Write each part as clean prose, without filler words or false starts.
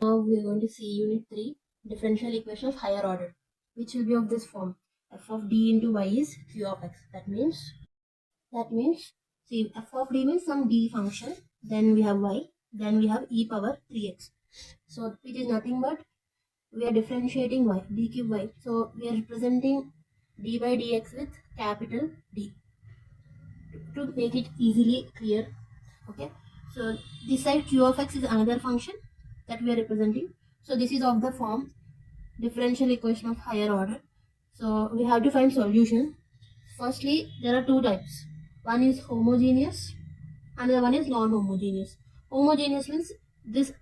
Now we are going to see Unit 3, differential equation of higher order, which will be of this form. F of d into y is q of x. That means, see, f of d means some d function, then we have y, then we have e power 3x. So which is nothing but we are differentiating y, d cube y. So we are representing d by dx with capital D to make it easily clear. Okay, so this side q of x is another function that we are representing. So this is of the form differential equation of higher order. So we have to find solution. Firstly, there are two types. One is homogeneous, another one is non-homogeneous. Homogeneous means this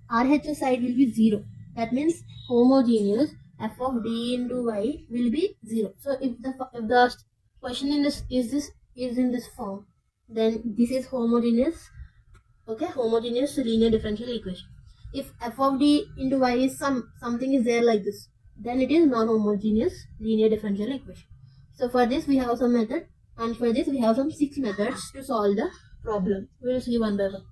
RHS side will be 0. That means homogeneous f of d into y will be 0. So if the question in this is in this form, then this is homogeneous. Okay, homogeneous linear differential equation. If f of d into y is something is there like this, then it is non-homogeneous linear differential equation. So for this we have some method, and for this we have some 6 methods to solve the problem. We will see one by one.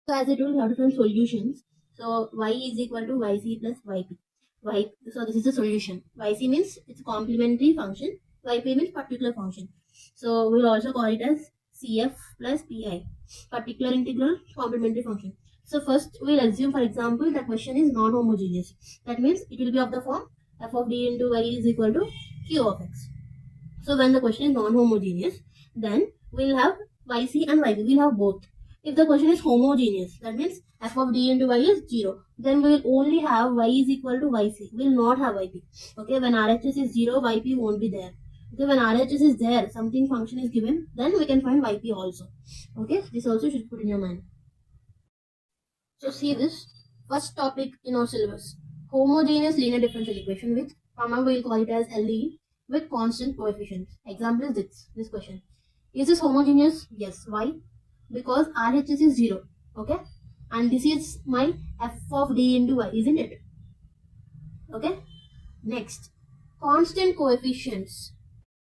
So as I told, we have to find solutions. So y is equal to yc plus yp. So this is the solution. Yc means it's a complementary function. Yp means particular function. So we'll also call it as cf plus pi, particular integral complementary function. So first we'll assume, for example, the question is non-homogeneous. That means it will be of the form f of d into y is equal to q of x. So when the question is non-homogeneous, then we'll have yc and yp. We'll have both. If the question is homogeneous, that means f of d into y is 0. Then we will only have y is equal to yc. We will not have yp. Okay, when RHS is 0, yp won't be there. Okay, when RHS is there, something function is given, then we can find yp also. Okay, this also should put in your mind. So see this first topic in our syllabus. Homogeneous linear differential equation with, we will call it as L.D.E with constant coefficients. Example is this question. Is this homogeneous? Yes. Why? Because RHS is 0. Okay, and this is my f of d into y, isn't it? Okay, next, constant coefficients.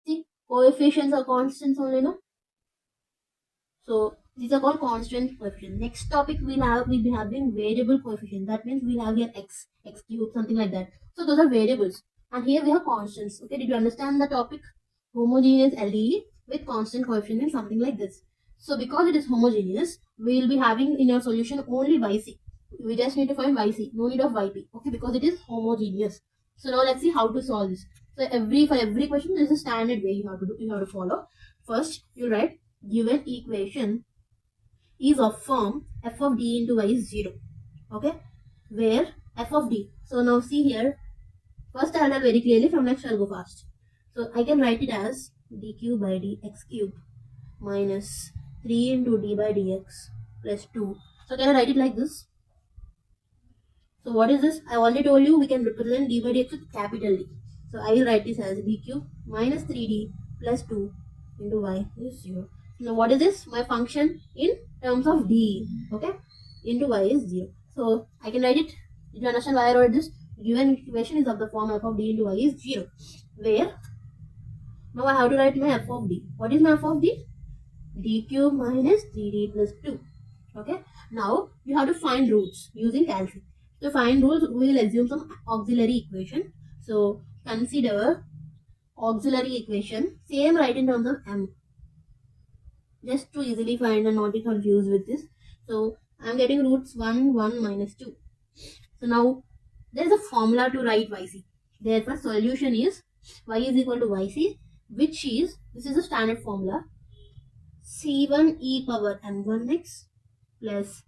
See, coefficients are constants only, no? So these are called constant coefficients. Next topic we'll be having variable coefficient. That means we'll have here x cube, something like that. So those are variables, and here we have constants. Okay, did you understand the topic? Homogeneous L.D.E with constant coefficient and something like this. So because it is homogeneous, we will be having in our solution only yc. We just need to find yc, no need of yp. Okay, because it is homogeneous. So now let's see how to solve this. So for every question there is a standard way you have to follow. First you write given equation is of form f of d into y is 0. Okay, where f of d. So now see here. First I'll write very clearly. From next I'll go fast. So I can write it as dq by dx cube minus 3 into d by dx plus 2. So can I write it like this? So what is this? I already told you we can represent d by dx with capital D. So I will write this as dq minus 3d plus 2 into y is 0. Now what is this? My function in terms of d. Okay, into y is 0. So I can write it. Did you understand why I wrote this? Given equation is of the form f of d into y is 0. Where now I have to write my f of d. What is my f of d? D cube minus 3d plus 2. Okay, now you have to find roots using calculus. To find roots, we will assume some auxiliary equation. So consider auxiliary equation, same right in terms of m. Just to easily find and not be confused with this. So I am getting roots 1, 1 minus 2. So now there is a formula to write yc. Therefore solution is y is equal to yc, which is, this is a standard formula, c1 e power m1x plus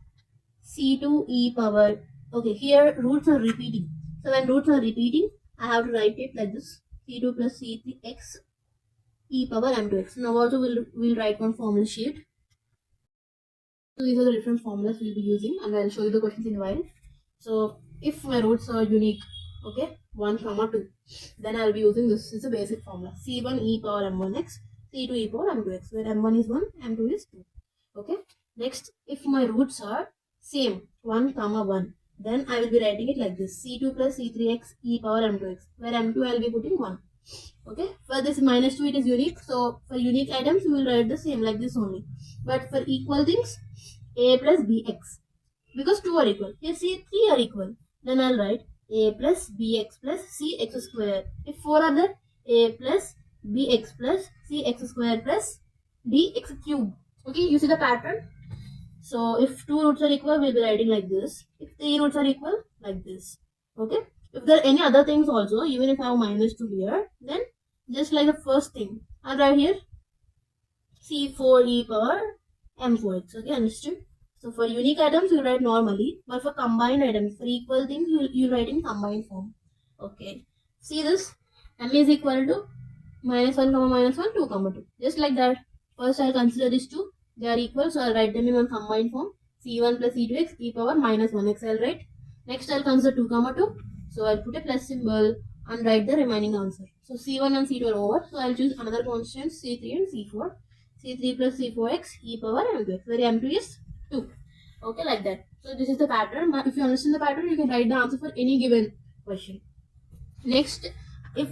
c2 e power, okay, here roots are repeating. So when roots are repeating, I have to write it like this, c2 plus c3x e power m2x. Now also we'll write one formula sheet. So these are the different formulas we'll be using, and I'll show you the questions in a while. So if my roots are unique, okay, 1, 2, then I'll be using this. It's a basic formula, c1 e power m1x, c2 e power m2x, where m1 is 1, m2 is 2. Okay, next, if my roots are same 1, 1, then I will be writing it like this, c2 plus c3x e power m2x, where m2 I'll be putting 1. Okay, for this minus 2 it is unique, so for unique items we will write the same like this only. But for equal things, a plus bx, because 2 are equal. Here C3 are equal. Then I'll write a plus bx plus cx square. If 4 are there, a plus bx plus cx square plus dx cube. Okay, you see the pattern? So if 2 roots are equal, we'll be writing like this. If 3 roots are equal, like this. Okay. If there are any other things also, even if I have minus 2 here, then just like the first thing, I'll write here C4 e power m4x. Okay, understood? So for unique items, you write normally, but for combined items, for equal things, you write in combined form. Okay. See this? M is equal to minus 1 comma minus 1, 2 comma 2. Just like that. First I'll consider these two. They are equal, so I'll write them in one combined form. C1 plus C2x e power minus 1x I'll write. Next I'll consider 2 comma 2. So I'll put a plus symbol and write the remaining answer. So C1 and C2 are over. So I'll choose another constant C3 and C4. C3 plus C4x e power m2x, where m2 is 2. Okay, like that. So this is the pattern. If you understand the pattern, you can write the answer for any given question. Next, if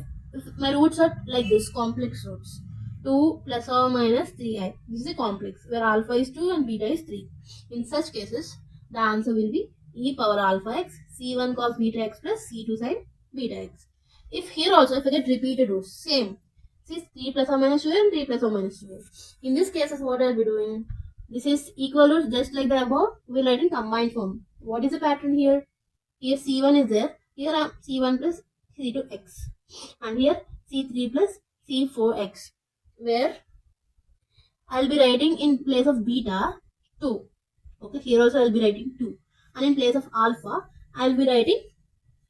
my roots are like this, complex roots, 2 plus or minus 3i. This is a complex where alpha is 2 and beta is 3. In such cases, the answer will be e power alpha x, c1 cos beta x plus c2 sin beta x. If here also, if I get repeated roots, same. This is 3 plus or minus 2 and 3 plus or minus 2. In this cases, what I'll be doing? This is equal roots just like the above. We'll write in combined form. What is the pattern here? Here C1 is there. Here C1 plus C2x. And here C3 plus C4x. Where I'll be writing in place of beta 2. Okay, here also I'll be writing 2. And in place of alpha, I'll be writing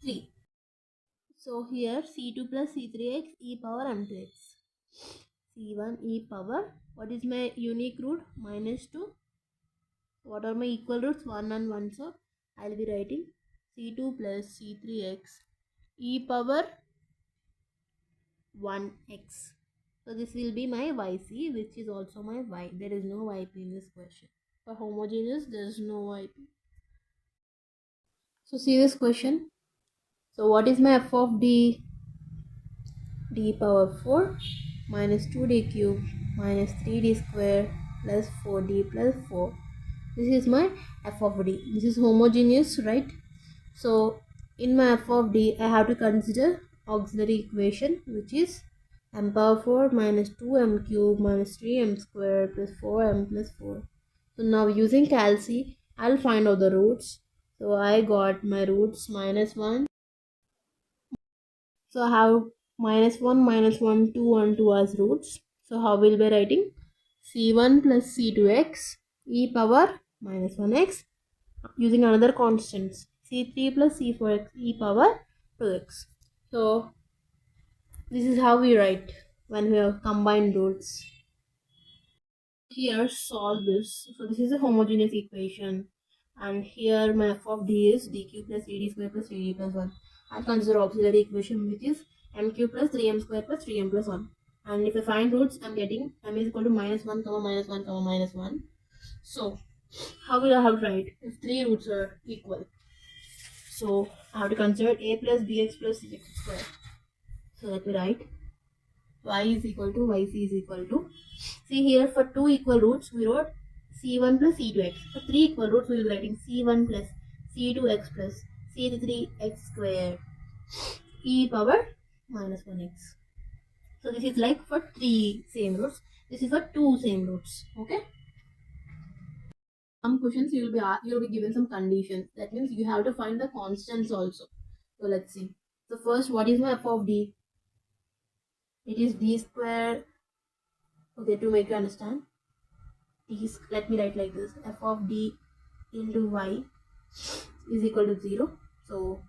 3. So here C2 plus C3x e power m2x. C1 e power. What is my unique root? Minus 2. What are my equal roots? 1 and 1. So I'll be writing C2 plus C3x e power 1x. So this will be my yc, which is also my y. There is no yp in this question. For homogeneous, there is no yp. So see this question. So what is my f of d? D power 4 minus 2d cube minus 3d square plus 4d plus 4. This is my f of d. This is homogeneous, right? So in my f of d, I have to consider auxiliary equation, which is m power 4 minus 2m cube minus 3m square plus 4m plus 4. So now using calci, I'll find out the roots. So I got my roots minus 1. So I have minus 1, 2 and 2 as roots. So how will be writing? C1 plus C2x e power minus 1x using another constants. C3 plus C4x e power 2x. So this is how we write when we have combined roots. Here solve this. So this is a homogeneous equation. And here my f of d is d cube plus 3d square plus 3d plus 1. I consider auxiliary equation, which is m cube plus 3m square plus 3m plus 1. And if I find roots, I'm getting m is equal to minus 1 comma minus 1 comma minus 1. So how will I have to write if 3 roots are equal? So I have to consider a plus bx plus cx square. So let me write y is equal to yc is equal to, see here for 2 equal roots we wrote c1 plus c2x. For 3 equal roots we will be writing c1 plus c2x plus c3x square e power minus 1x. So this is like for 3 same roots. This is for 2 same roots. Okay. Some questions you'll be given some conditions. That means you have to find the constants also. So let's see. So first, what is my f of d? It is d square. Okay, to make you understand, let me write like this: f of d into y is equal to 0. So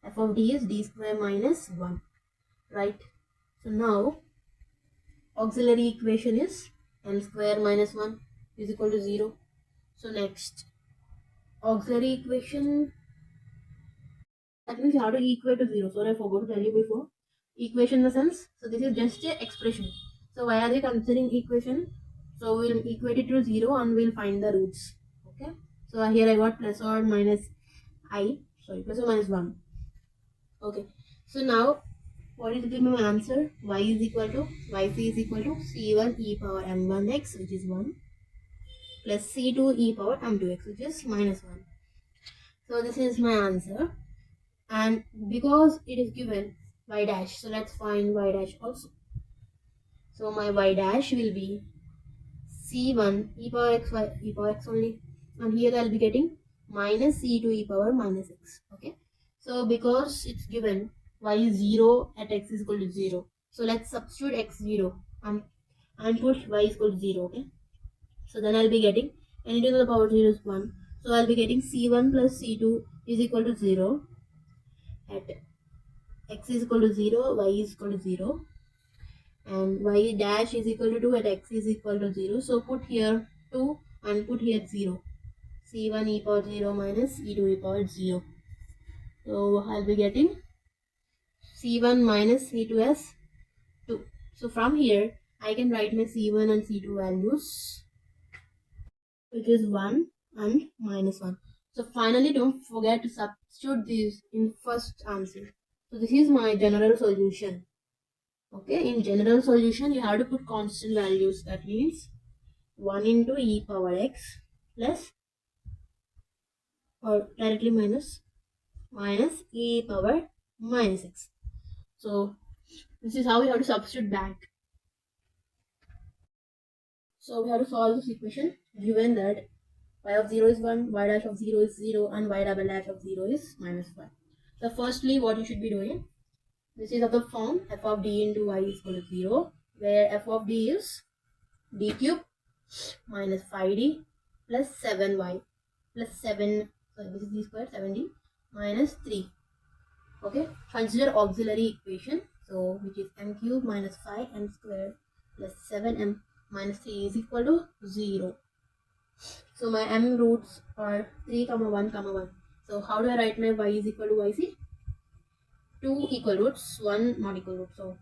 f of d is d square minus 1, right? So now auxiliary equation is m square minus 1 is equal to 0. So next, auxiliary equation, that means you have to equate to 0. Sorry, I forgot to tell you before. Equation in the sense, so this is just an expression. So why are they considering equation? So we'll equate it to 0 and we'll find the roots. Okay. So here I got plus or minus plus or minus 1. Okay. So now what is my answer? Y is equal to yc is equal to c1 e power m1x, which is 1, plus c2 e power m2x, which is minus 1. So this is my answer. And because it is given y dash, so let's find y dash also. So my y dash will be c1 e power x y e power x only, and here I'll be getting minus c2 e power minus x. Okay, so because it's given y is 0 at x is equal to 0, so let's substitute x 0 and put y is equal to 0. Okay, so then I'll be getting n to the power 0 is 1, so I'll be getting c1 plus c2 is equal to 0 at x is equal to 0, y is equal to 0, and y dash is equal to 2 at x is equal to 0. So put here 2 and put here 0. c1 e power 0 minus e2 e power 0. So I'll be getting c1 minus c2 as 2. So from here I can write my c1 and c2 values, which is 1 and minus 1. So finally, don't forget to substitute these in first answer. So this is my general solution. Okay, in general solution, you have to put constant values. That means 1 into e power x plus, or directly minus e power minus x. So this is how we have to substitute back. So we have to solve this equation given that y of 0 is 1, y dash of 0 is 0, and y double dash of 0 is minus 1. So firstly, what you should be doing, this is of the form f of d into y is equal to 0, where f of d is d cube minus 5d plus 7y plus 7, sorry, this is d squared, 7d minus 3. Okay, consider auxiliary equation, so which is m cube minus 5m squared plus 7m minus 3 is equal to 0. So my m roots are 3, 1, 1. So how do I write my y is equal to yc? 2 equal roots, 1 not equal root. So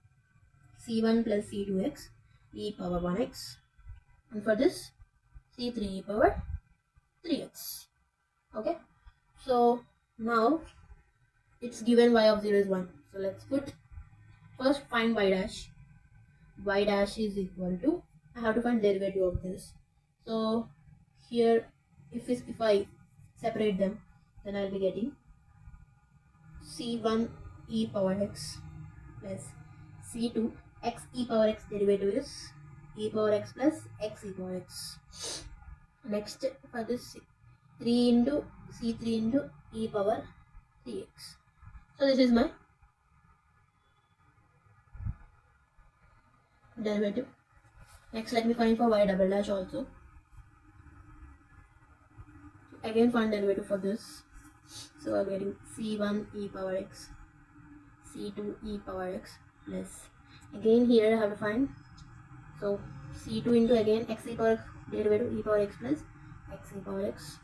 c1 plus c2x e power 1x, and for this c3 e power 3x. Okay, so now it's given y of 0 is 1. So let's put, first find y dash. Y dash is equal to, I have to find derivative of this. So here, if I separate them, then I'll be getting c1 e power x plus c2 x e power x, derivative is e power x plus x e power x. Next, for this 3 into c3 into e power 3x. So this is my derivative. Next, let me find for y double dash also. Again, find derivative for this. So I'm getting c1 e power x, c2 e power x plus, again here I have to find, so c2 into again x e power x, derivative e power x plus x e power x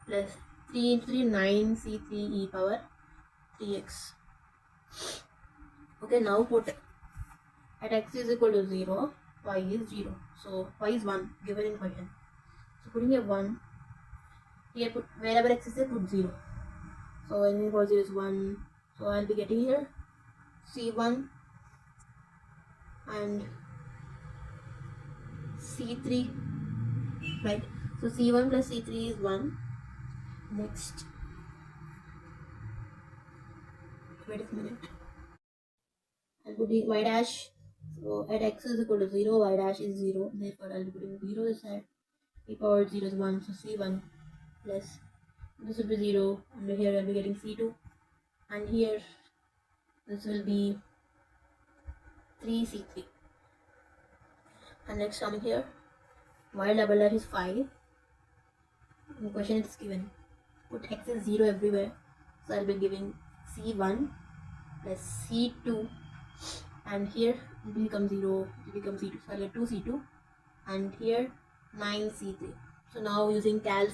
plus 3 into 3, 9 c3 e power 3x. Okay, now put at x is equal to 0, y is 0. So y is 1 given in question. So putting a 1, here put wherever x is there, put 0. So n equal to 0 is 1. So I'll be getting here c1 and c3, right? So c1 plus c3 is 1. Next, wait a minute, I'll put the y dash. So at x is equal to 0, y dash is 0, therefore I'll be putting 0 this side. E power 0 is 1, so c1 plus, this will be 0, and here I'll be getting c2, and here this will be 3c3. And next, coming here, y double dash is 5. In the question it's given, put x is 0 everywhere, so I'll be giving c1 plus c2, and here it will become 0, it will become c2, so I'll get 2c2, and here 9c3. So now using calc,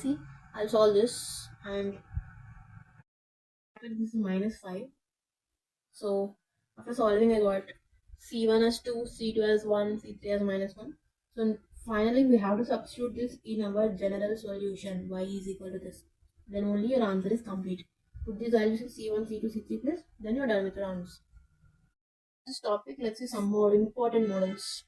I'll solve this, and this is minus 5. So after solving, I got c1 as 2, c2 as 1, c3 as minus 1. So finally, we have to substitute this in our general solution, y is equal to this. Then only your answer is complete. Put these values in c1, c2, c3 plus, then you're done with your answers. This topic, let's see some more important models.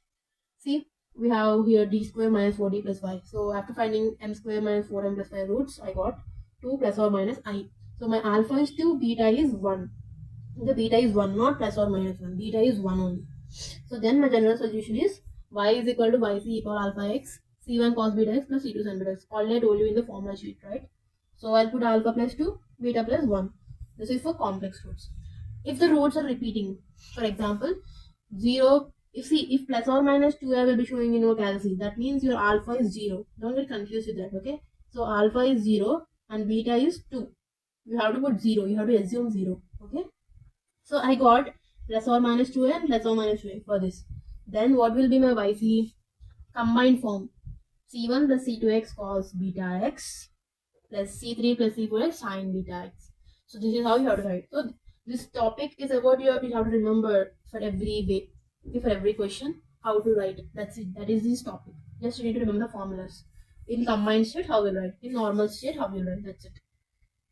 See, we have here d square minus 4d plus 5. So after finding m square minus 4m plus 5 roots, I got 2 plus or minus I. So my alpha is 2, beta is 1. The beta is 1, not plus or minus 1. Beta is 1 only. So then my general solution is y is equal to yc e power alpha x c1 cos beta x plus c2 sin beta x. Already I told you in the formula sheet, right? So I'll put alpha plus 2, beta plus 1. This is for complex roots. If the roots are repeating, for example, 0, if plus or minus 2 will be showing in your calculus, that means your alpha is 0. Don't get confused with that, okay? So alpha is 0 and beta is 2. You have to put 0. You have to assume 0, okay? So I got plus or minus 2 and plus or minus 2 for this. Then what will be my YC combined form? C1 plus C2x cos beta x plus C3 plus C4x sin beta x. So this is how you have to write. So this topic is about you have to remember for every way, okay, for every question, how to write. That's it. That is this topic. Just you need to remember the formulas. In combined state, how you write. In normal state, how you write. That's it.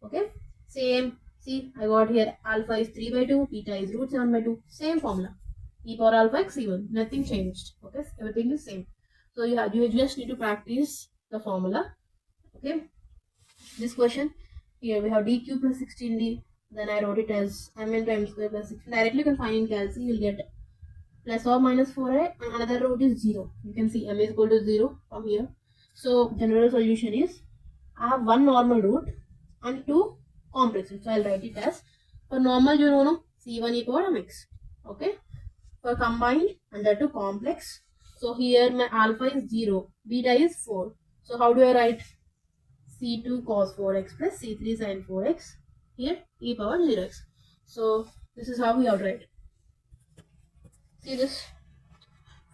Okay. Same. See, I got here alpha is 3 by 2, beta is root 7 by 2. Same formula. E power alpha x c1. Nothing changed. Okay. Everything is same. So you just need to practice the formula. Okay. This question, here we have dq plus 16d. Then I wrote it as m into m square plus 16. Directly you can find in calc, you'll get plus or minus 4a and another root is 0. You can see m is equal to 0 from here. So general solution is I have one normal root and two complex roots. So I'll write it as, for normal you know c1 e power mx. Okay. For combined and that two complex. So here my alpha is 0, beta is 4. So how do I write? C2 cos 4x plus C3 sin 4x. Here e power 0x. So this is how we have to write. See this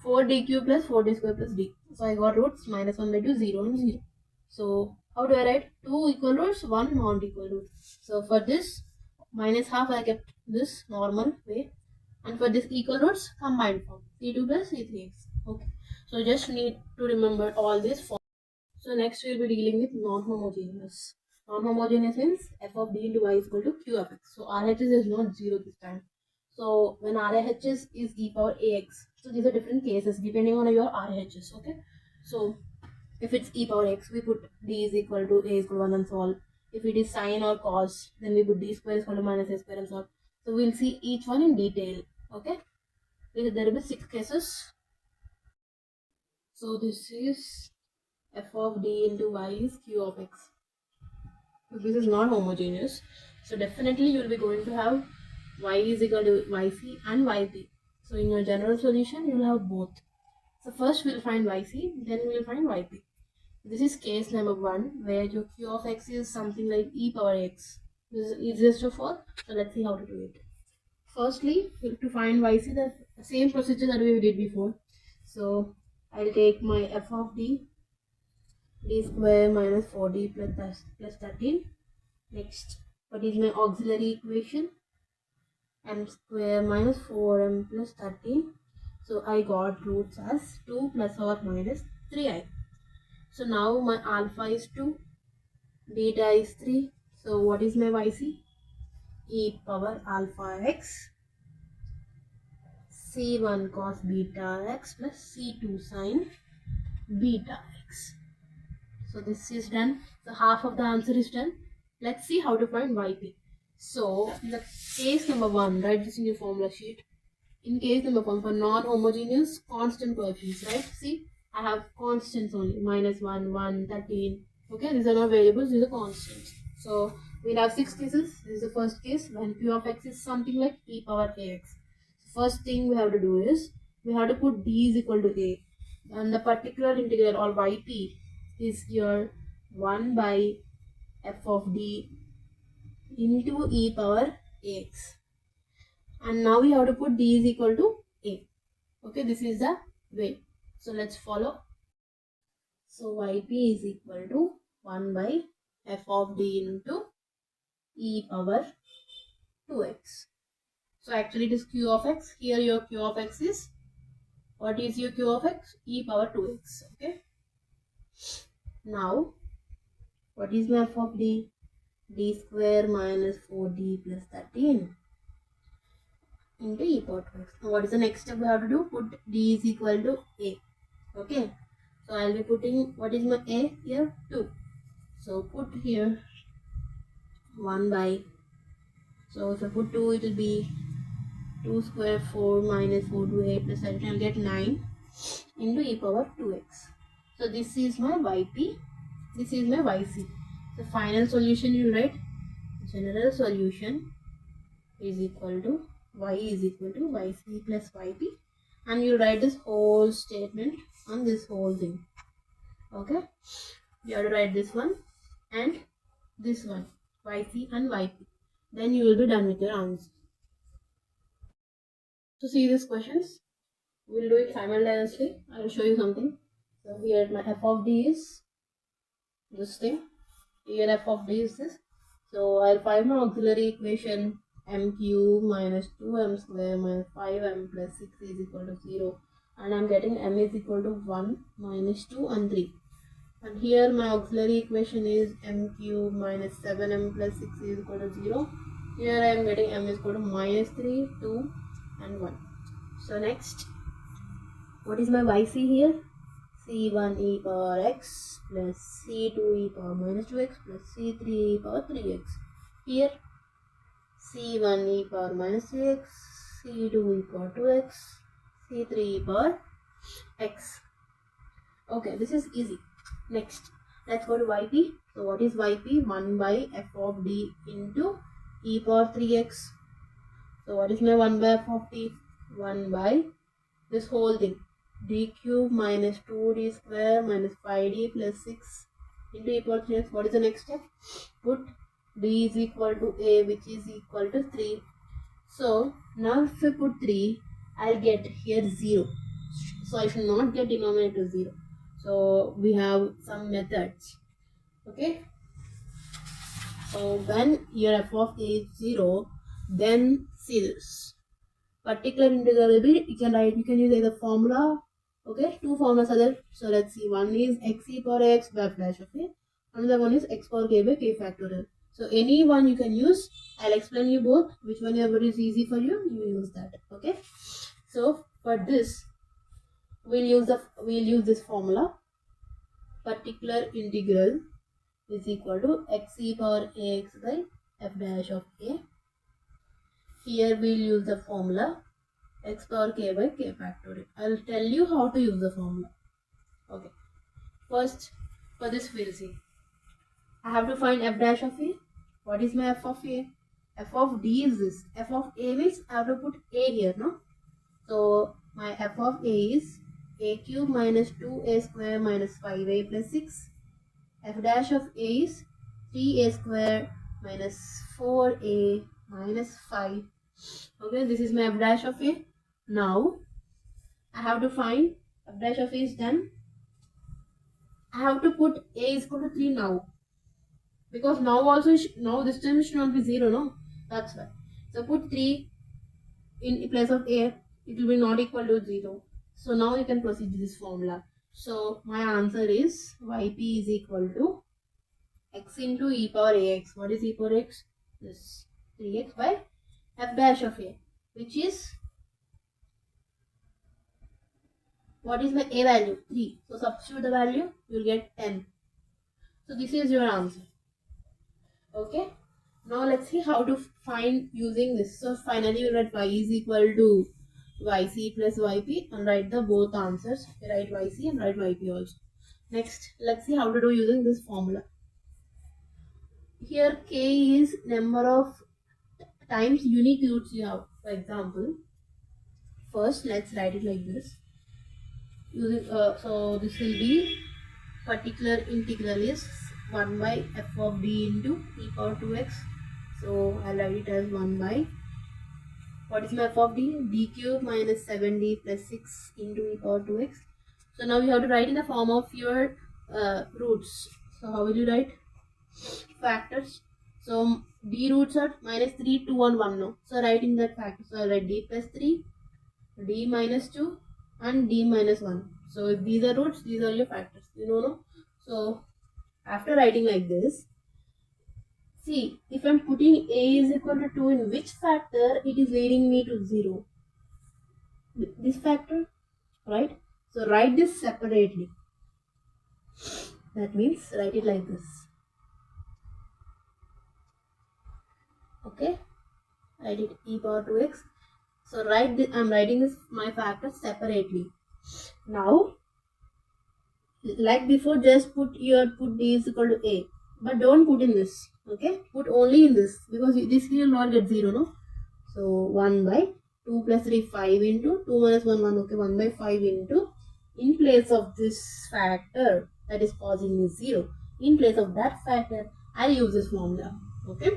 4dq plus 4d square plus d. So I got roots minus 1 by 2, 0 and 0. So how do I write? 2 equal roots, 1 non-equal root. So for this minus half I kept this normal way. And for this equal roots combined form. C2 plus C3x. Okay. So just need to remember all this form. So next we will be dealing with non-homogeneous. Non-homogeneous means f of d into y is equal to q of x. So RHS is not 0 this time. So when RHS is e power ax. So these are different cases depending on your RHS. Okay. So if it's e power x, we put d is equal to a is equal to 1 and solve. If it is sine or cos, then we put d square is equal to minus a square and solve. So we'll see each one in detail. Okay. There will be 6 cases. So this is f of d into y is q of x. So this is not homogeneous. So definitely you will be going to have y is equal to yc and yp. So in your general solution, you will have both. So first we will find yc, then we will find yp. This is case number 1 where your q of x is something like e power x. This is easiest of all. So let's see how to do it. Firstly, to find yc, the same procedure that we did before. So I'll take my f of d square minus 4d plus 13. Next, what is my auxiliary equation? M square minus 4m plus 13. So I got roots as 2 plus or minus 3i. So now my alpha is 2, beta is 3. So what is my yc? E power alpha x c1 cos beta x plus c2 sin beta x. So this is done. So half of the answer is done. Let's see how to find yp. So in the case number 1, write this in your formula sheet. In case number 1, for non-homogeneous constant coefficients, right? See, I have constants only. Minus 1, 1, 13. Okay, these are not variables, these are constants. So we'll have 6 cases. This is the first case when q of x is something like e power ax. First thing we have to do is, we have to put d is equal to a. And the particular integral or yp is your 1 by f of d into e power ax. And now we have to put d is equal to a. Okay, this is the way. So let's follow. So yp is equal to 1 by f of d into e power 2x. So actually it is q of x. Here your q of x is, what is your q of x? E power 2x. Okay. Now, what is my f of d? D square minus 4d plus 13 into e power 2x. Now what is the next step we have to do? Put d is equal to a. Okay. So I'll be putting, what is my a here? 2. So put here 1 by, so if I put 2, it will be 2 square 4 minus 4 to 8 plus 7, I'll get 9 into e power 2x. So this is my yp, this is my yc. So final solution you write general solution is equal to y is equal to yc plus yp, and you write this whole statement on this whole thing. Okay, you have to write this one and this one, yc and yp, then you will be done with your answer. To see these questions, we'll do it simultaneously. I will show you something. So here my f of d is this thing, here f of d is this. So I'll find my auxiliary equation m cube minus 2m square minus 5m plus 6 is equal to 0, and I'm getting m is equal to 1 minus 2 and 3. And here my auxiliary equation is m cube minus 7m plus 6 is equal to 0. Here I am getting m is equal to minus 3, 2 and 1. So next, what is my yc here? c1 e power x plus c2 e power minus 2x plus c3 e power 3x. Here c1 e power minus 3x, c2 e power 2x, c3 e power x. Okay, this is easy. Next, let's go to yp. So what is yp? 1 by f of d into e power 3x. So what is my 1 by f of d? 1 by this whole thing, d cube minus 2d square minus 5d plus 6 into e power 3x. What is the next step? Put d is equal to a, which is equal to 3. So now if I put 3, I'll get here 0. So I should not get denominator 0. So we have some methods. Okay. So when your f of a is 0, then see this. Particular integral will be, you can use either formula. Okay, two formulas are there. So let's see. One is x e power x by f dash of a. Another one is x power k by k factorial. So any one you can use. I'll explain you both. Which one ever is easy for you, you use that. Okay. So for this, we'll use this formula. Particular integral is equal to x e power ax by f dash of a. Here we'll use the formula x power k by k factorial. I'll tell you how to use the formula. Okay. First, for this we'll see. I have to find f dash of a. What is my f of a? F of d is this. F of a means I have to put a here, no? So my f of a is a cube minus 2a square minus 5a plus 6. F dash of a is 3a square minus 4a minus 5. Okay, this is my f dash of a. Now I have to find f dash of a is done. I have to put a is equal to 3 now, because now also now this time it should not be 0, no? That's why. So put 3 in place of a, it will be not equal to 0. So now you can proceed with this formula. So my answer is yp is equal to x into e power ax. What is e power x? This 3x by f dash of a, which is, what is my a value? 3. So substitute the value, you will get 10. So this is your answer. Okay. Now let's see how to find using this. So finally you write y is equal to yc plus yp and write the both answers. Write yc and write yp also. Next, let's see how to do using this formula. Here k is number of times unique roots you have. For example, first let's write it like this. Using so this will be particular integral is 1 by f of d into e power 2x. So I'll write it as 1 by, what is my f of d? D cube minus 7d plus 6 into e power 2x. So now you have to write in the form of your roots. So how will you write? Factors. So d roots are minus 3, 2 and 1 now. So write in that factor. So I'll write d plus 3, d minus 2 and d minus 1. So if these are roots, these are your factors. You know, no? So after writing like this, see, if I'm putting a is equal to 2 in which factor, it is leading me to 0. This factor, right? So write this separately. That means write it like this. Okay, I did e power 2x. So I'm writing this my factors separately. Now, like before, just put d is equal to a, but don't put in this. Okay, put only in this because this will not get 0, no. So 1 by 2 plus 3 5 into 2 minus 1 1. Okay, 1 by 5 into, in place of this factor that is causing me 0, in place of that factor I'll use this formula. Okay,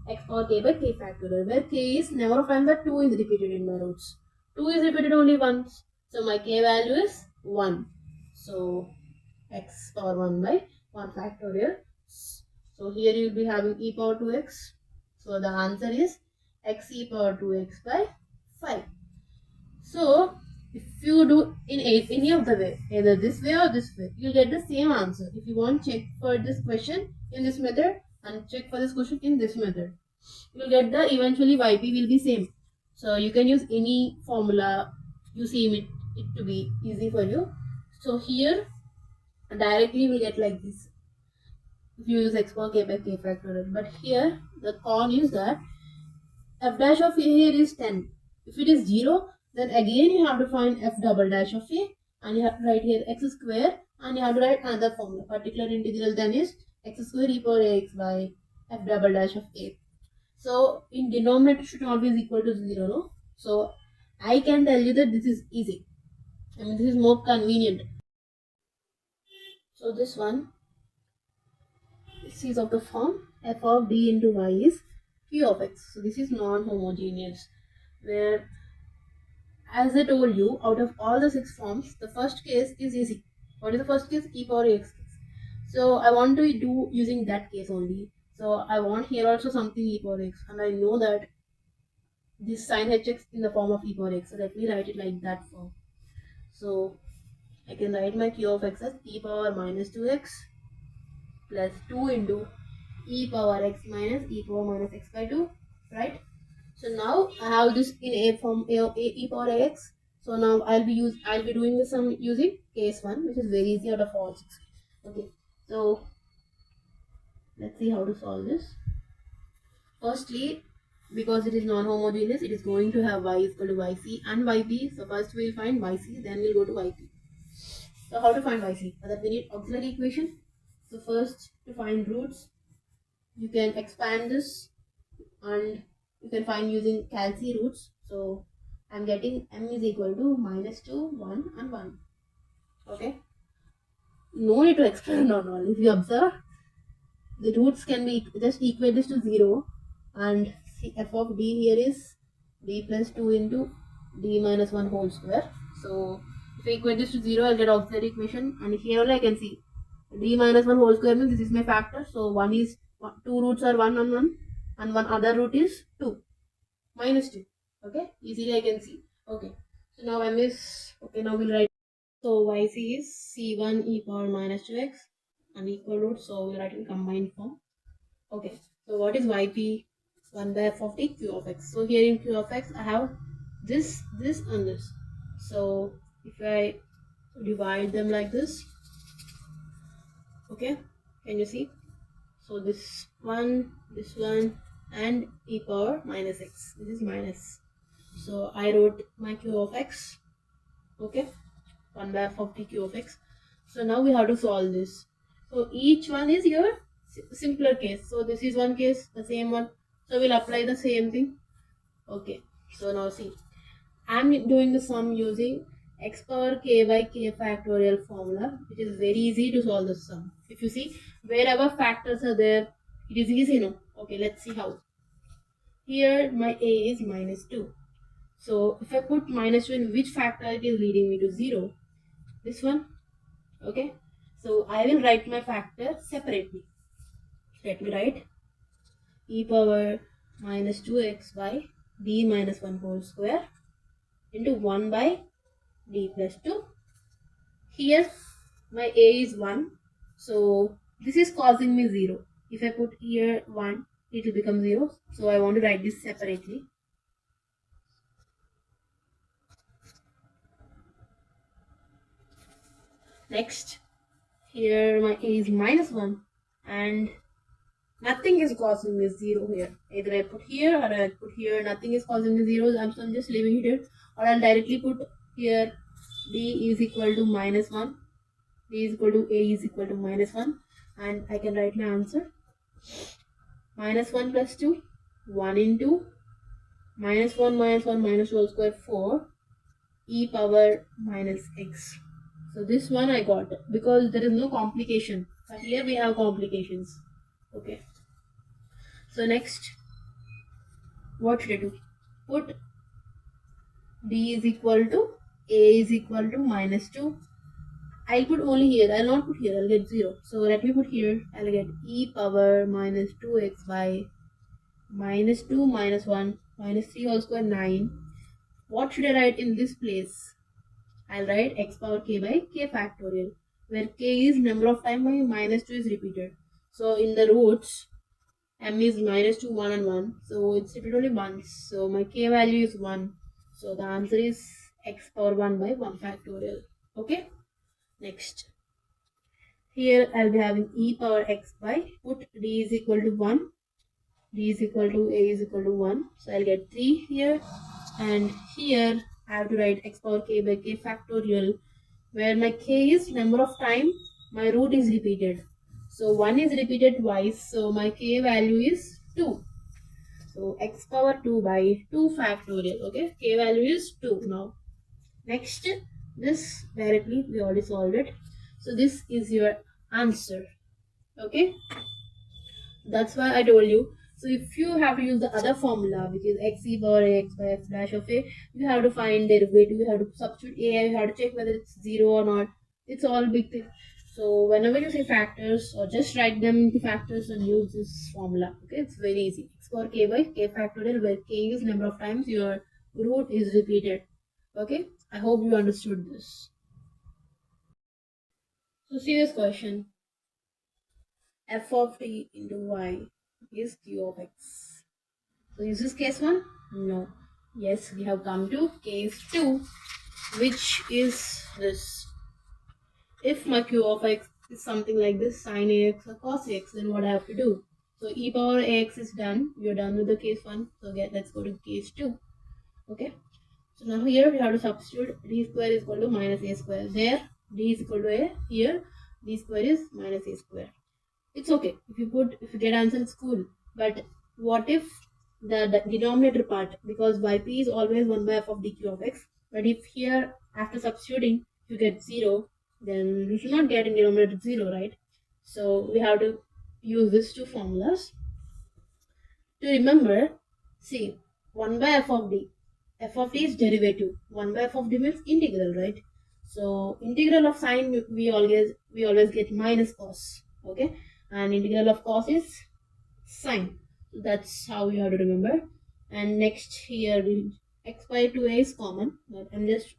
x power k by k factorial, where k is number of times that 2 is repeated in my roots. 2 is repeated only once, so my k value is 1. So x power 1 by 1 factorial. So here you will be having e power 2x. So the answer is x e power 2x by 5. So if you do in any of the way, either this way or this way, you'll get the same answer. If you want check for this question in this method and check for this question in this method, you'll get the eventually yp will be same. So you can use any formula you see it to be easy for you. So here directly we'll get like this if you use x power k by k factorial. But here the con is that f dash of a here is 10. If it is 0, then again you have to find f double dash of a, and you have to write here x square, and you have to write another formula. Particular integral then is x square e power ax by f double dash of a. So in denominator should always equal to 0, no? So I can tell you that this is easy. I mean, this is more convenient. So this one is of the form f of d into y is q of x. So this is non-homogeneous, where, as I told you, out of all the 6 forms, the first case is easy. What is the first case? E power ax case. So I want to do using that case only. So I want here also something e power x, and I know that this sin hx in the form of e power x. So let me write it like that form. So I can write my q of x as e power minus 2x plus 2 into e power x minus e power minus x by 2, right? So now I have this in a form e power x. So now I'll be doing this sum using case 1, which is very easy out of all 6. Okay, so let's see how to solve this. Firstly, because it is non-homogeneous, it is going to have y is equal to yc and yp. So first we'll find yc, then we'll go to yp. So how to find yc? For that we need auxiliary equation. So first, to find roots, you can expand this and you can find using calci roots. So I'm getting m is equal to minus 2, 1 and 1. Okay. No need to expand on all. If you observe, the roots can be just equate this to 0, and see f of d here is d plus 2 into d minus 1 whole square. So if I equate this to 0, I'll get auxiliary equation, and here only I can see d minus 1 whole square means this is my factor. So 2 roots are 1 and 1, and one other root is 2 minus 2. Okay, easily I can see. Okay, so now m is okay. Now we'll write. So yc is c1 e power minus 2x and equal root. So we'll write in combined form. Okay, so what is yp? 1 by f of t q of x. So here in q of x, I have this, and this. So if I divide them like this, okay, can you see? So this one, and e power minus x. This is minus. So I wrote my q of x. Okay, 1 by f of t q of x. So now we have to solve this. So each one is your simpler case. So this is one case, the same one. So we'll apply the same thing. Okay, so now see, I'm doing the sum using x power k by k factorial formula, which is very easy to solve the sum. If you see, wherever factors are there, it is easy, no? Okay, let's see how. Here my a is minus 2. So if I put minus 2 in which factor, it is leading me to 0. This one. Okay, so I will write my factor separately. Let me write e power minus 2x by d minus 1 whole square into 1 by d plus 2. Here my a is 1, so this is causing me 0. If I put here 1, it will become 0. So I want to write this separately. Next, here my a is minus 1 and Nothing is causing me 0 here. Either I put here or I put here. Nothing is causing me 0. I'm just leaving it here. Or I'll directly put here D is equal to -1. D is equal to A is equal to -1. And I can write my answer. -1 plus 2. 1 into -1 minus 1 minus 2 whole square 4 e power minus x. So this one I got because there is no complication. But here we have complications. Okay. So next, what should I do? Put D is equal to A is equal to -2. I'll put only here. I'll not put here. I'll get 0. So let me put here. I'll get e power minus 2x by -2 minus 1 minus 3 whole square 9. What should I write in this place? I'll write x power k by k factorial, where k is number of time by -2 is repeated. So in the roots, m is -2, 1 and 1. So it's repeated only once. So my k value is 1. So the answer is x power 1 by 1 factorial. Okay. Next. Here I'll be having e power x by, put d is equal to 1. D is equal to A is equal to 1. So I'll get 3 here. And here I have to write x power k by k factorial, where my k is number of time my root is repeated. So 1 is repeated twice. So my k value is 2. So x power 2 by 2 factorial. Okay. K value is 2 now. Next, this directly we already solved it. So this is your answer. Okay. That's why I told you. So if you have to use the other formula, which is x e power x by x dash of a, you have to find derivative, you have to substitute a, you have to check whether it's 0 or not. It's all big thing. So whenever you see factors, or just write them into factors and use this formula. Okay, it's very easy. X power k by k factorial, where k is number of times your root is repeated. Okay, I hope you understood this. So see this question. F of t into y is q of x. So is this case 1? No. Yes, we have come to case 2, which is this. If my q of x is something like this, sin ax or cos ax, then what I have to do? So e power ax is done. We are done with the case 1. So let's go to case 2. Okay. So now here we have to substitute d square is equal to minus a square. There d is equal to a. Here d square is minus a square. It's okay if you get answer, it's cool. But what if the denominator part, because yp is always 1 by f of dq of x, but if here after substituting you get 0, then you should not get in denominator 0, right? So we have to use these two formulas to remember. See, 1 by f of d, f of d is derivative, 1 by f of d means integral, right? So integral of sine we always get minus cos. Okay, and integral of cos is sine. That's how you have to remember. And next here x by 2a is common, but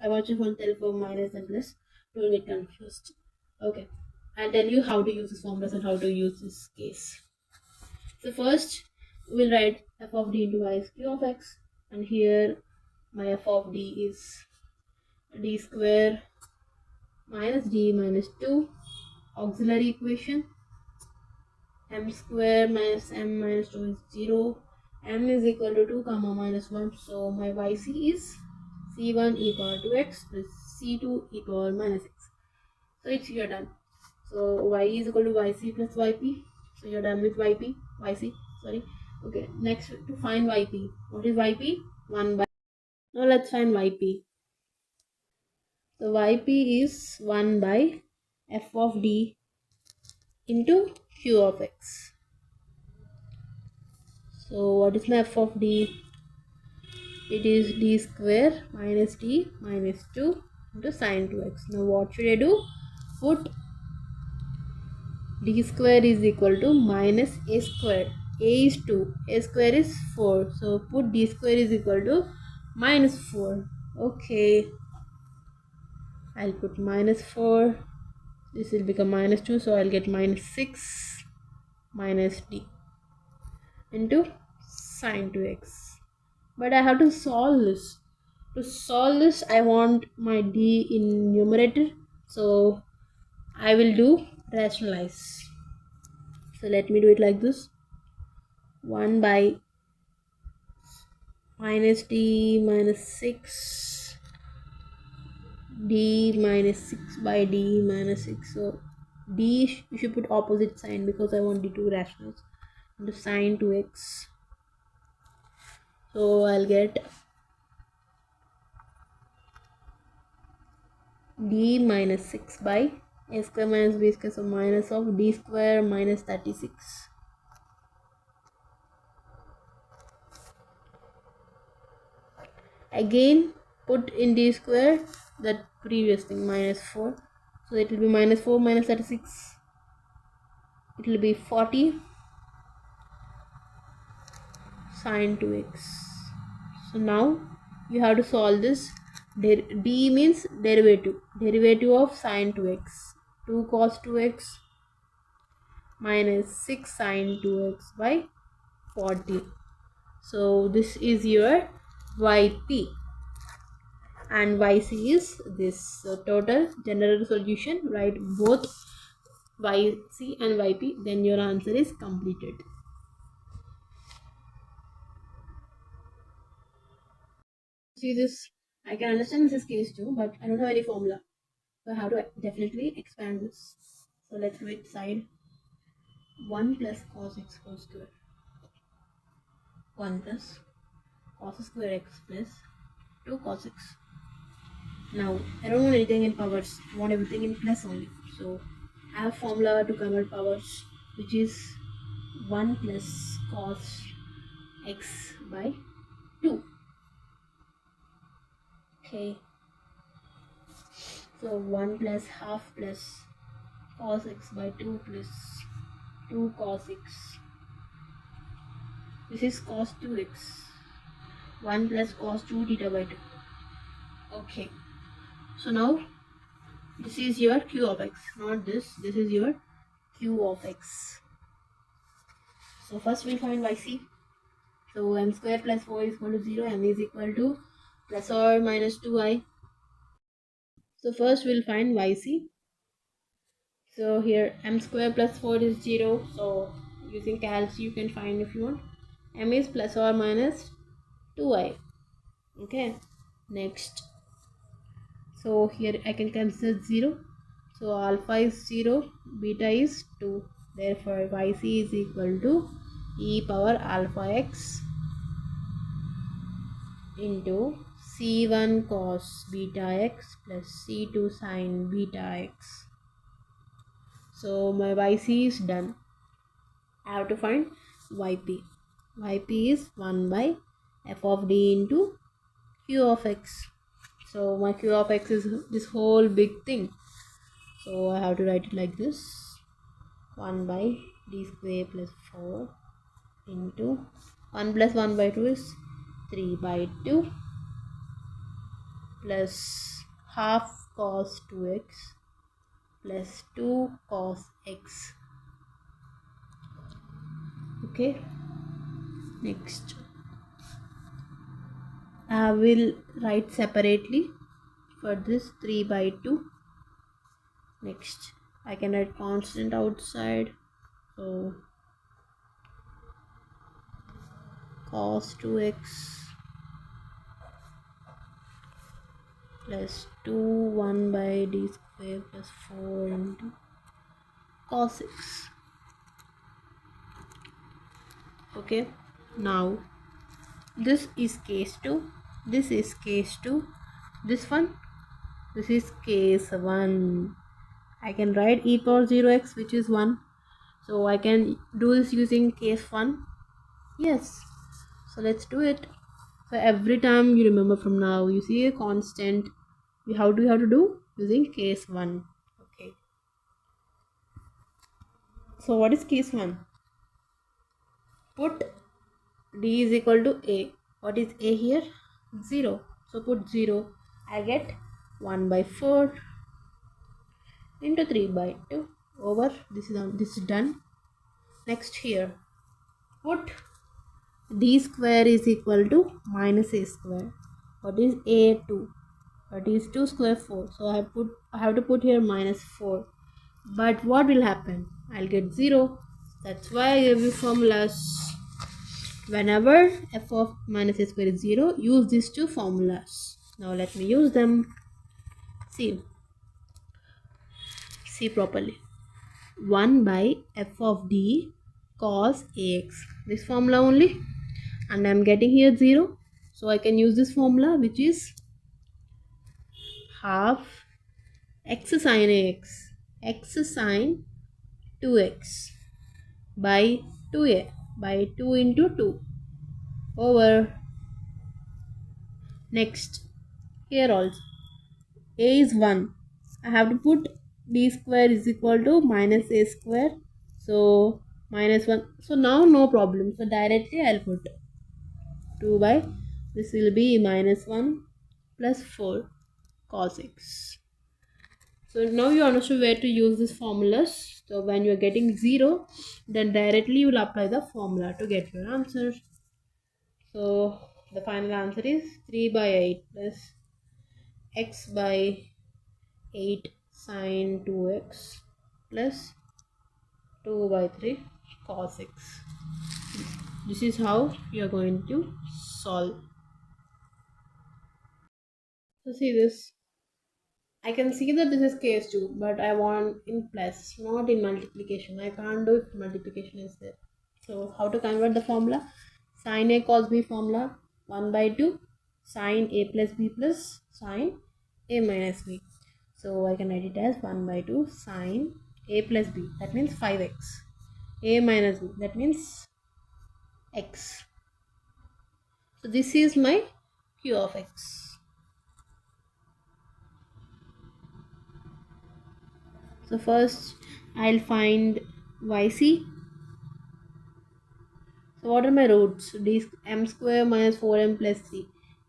I want you to tell for minus and plus, don't get confused. Okay, I'll tell you how to use this formulas and how to use this case. So first we'll write f of d into y is q of x, and here my f of d is d square minus d minus 2, auxiliary equation, m square minus m minus 2 is 0, m is equal to 2 comma minus 1. So my yc is c1 e power 2x plus c2 e power minus x. So it's here done. So y is equal to yc plus yp. So you're done with yc. Sorry. Okay. Next, to find yp. What is yp? 1 by. Now let's find yp. So yp is 1 by f of d into q of x. So what is my f of d? It is d square minus d minus 2 into sine 2x. Now what should I do? Put d square is equal to minus a square. A is 2. A square is 4. So put d square is equal to minus 4. Okay. I'll put minus 4. This will become minus 2. So I'll get minus 6 minus d into sine 2x. But I have to solve this. To solve this, I want my d in numerator. So I will do rationalize. So let me do it like this. 1 by minus d minus 6 d minus 6 by d minus 6. So d you should put opposite sign because I want the two rationals into sine 2x. So I'll get d minus 6 by a square minus b square, so minus of d square minus 36. Again put in d square that previous thing minus 4, so it will be minus 4 minus 36, it will be 40 sine 2x. So now you have to solve this. D means derivative of sine 2x, 2 cos 2x minus 6 sine 2x by 40. So this is your yp and yc is this. So total general solution, write both yc and yp, then your answer is completed. See this, I can understand this is case 2, but I don't have any formula, so I have to definitely expand this. So let's do it side 1 plus cos x whole square, 1 plus cos square x plus 2 cos x. Now I don't want anything in powers, I want everything in plus only. So I have formula to convert powers, which is 1 plus cos x by 2. Okay, so 1 plus half plus cos x by 2 plus 2 cos x. This is cos 2x. 1 plus cos 2 theta by 2. Okay, so now this is your q of x, not this. This is your q of x. So first we'll find yc. So m square plus 4 is equal to 0. M is equal to plus or minus 2i. So first we'll find yc. So here m square plus 4 is 0. So using calc you can find if you want. M is plus or minus 2i. Okay, next. So here I can consider 0. So alpha is 0, beta is 2. Therefore yc is equal to e power alpha x into c1 cos beta x plus c2 sin beta x. So my yc is done. I have to find yp. Yp is 1 by f of d into q of x. So my q of x is this whole big thing. So I have to write it like this. 1 by d square plus 4 into 1 plus 1 by 2 is 3 by 2 plus half cos 2x plus 2 cos x. Okay, next I will write separately for this 3 by 2. Next I can write constant outside, so cos 2x plus 2 1 by d square plus 4 into cos x. Okay, now this is case 2, this is case 2, this is case 1. I can write e power 0x, which is 1. So I can do this using case 1. Yes, so let's do it. So every time you remember from now, you see a constant, how do you have to do? Using case 1. Okay, so what is case 1? Put d is equal to a. What is a here? 0. So put 0. I get 1 by 4 into 3 by 2 over this is done. Next here put d square is equal to minus a square. What is a2? What is 2 square 4? So I have to put here minus 4. But what will happen? I'll get 0. That's why I gave you formulas. Whenever f of minus a square is 0, use these two formulas. Now let me use them. See properly. 1 by f of d cos ax. This formula only. And I am getting here 0. So I can use this formula, which is half x sine ax. X sine 2x by 2a by 2 into 2 over. Next, here also a is 1. I have to put d square is equal to minus a square. So minus 1. So now no problem. So directly I'll put 2 by, this will be minus 1 plus 4 cos x. So now you understand where to use these formulas. So when you are getting 0, then directly you will apply the formula to get your answer. So the final answer is 3 by 8 plus x by 8 sine 2x plus 2 by 3 cos x. This is how you are going to solve. So see this. I can see that this is case 2, but I want in plus, not in multiplication. I can't do if multiplication is there. So how to convert the formula? Sin a cos b formula, 1 by 2 sin a plus b plus sin a minus b. So I can write it as 1 by 2 sin a plus b. That means 5x. A minus b. That means x. So this is my q of x. So first I'll find yc. So what are my roots? D m square minus 4m plus 3.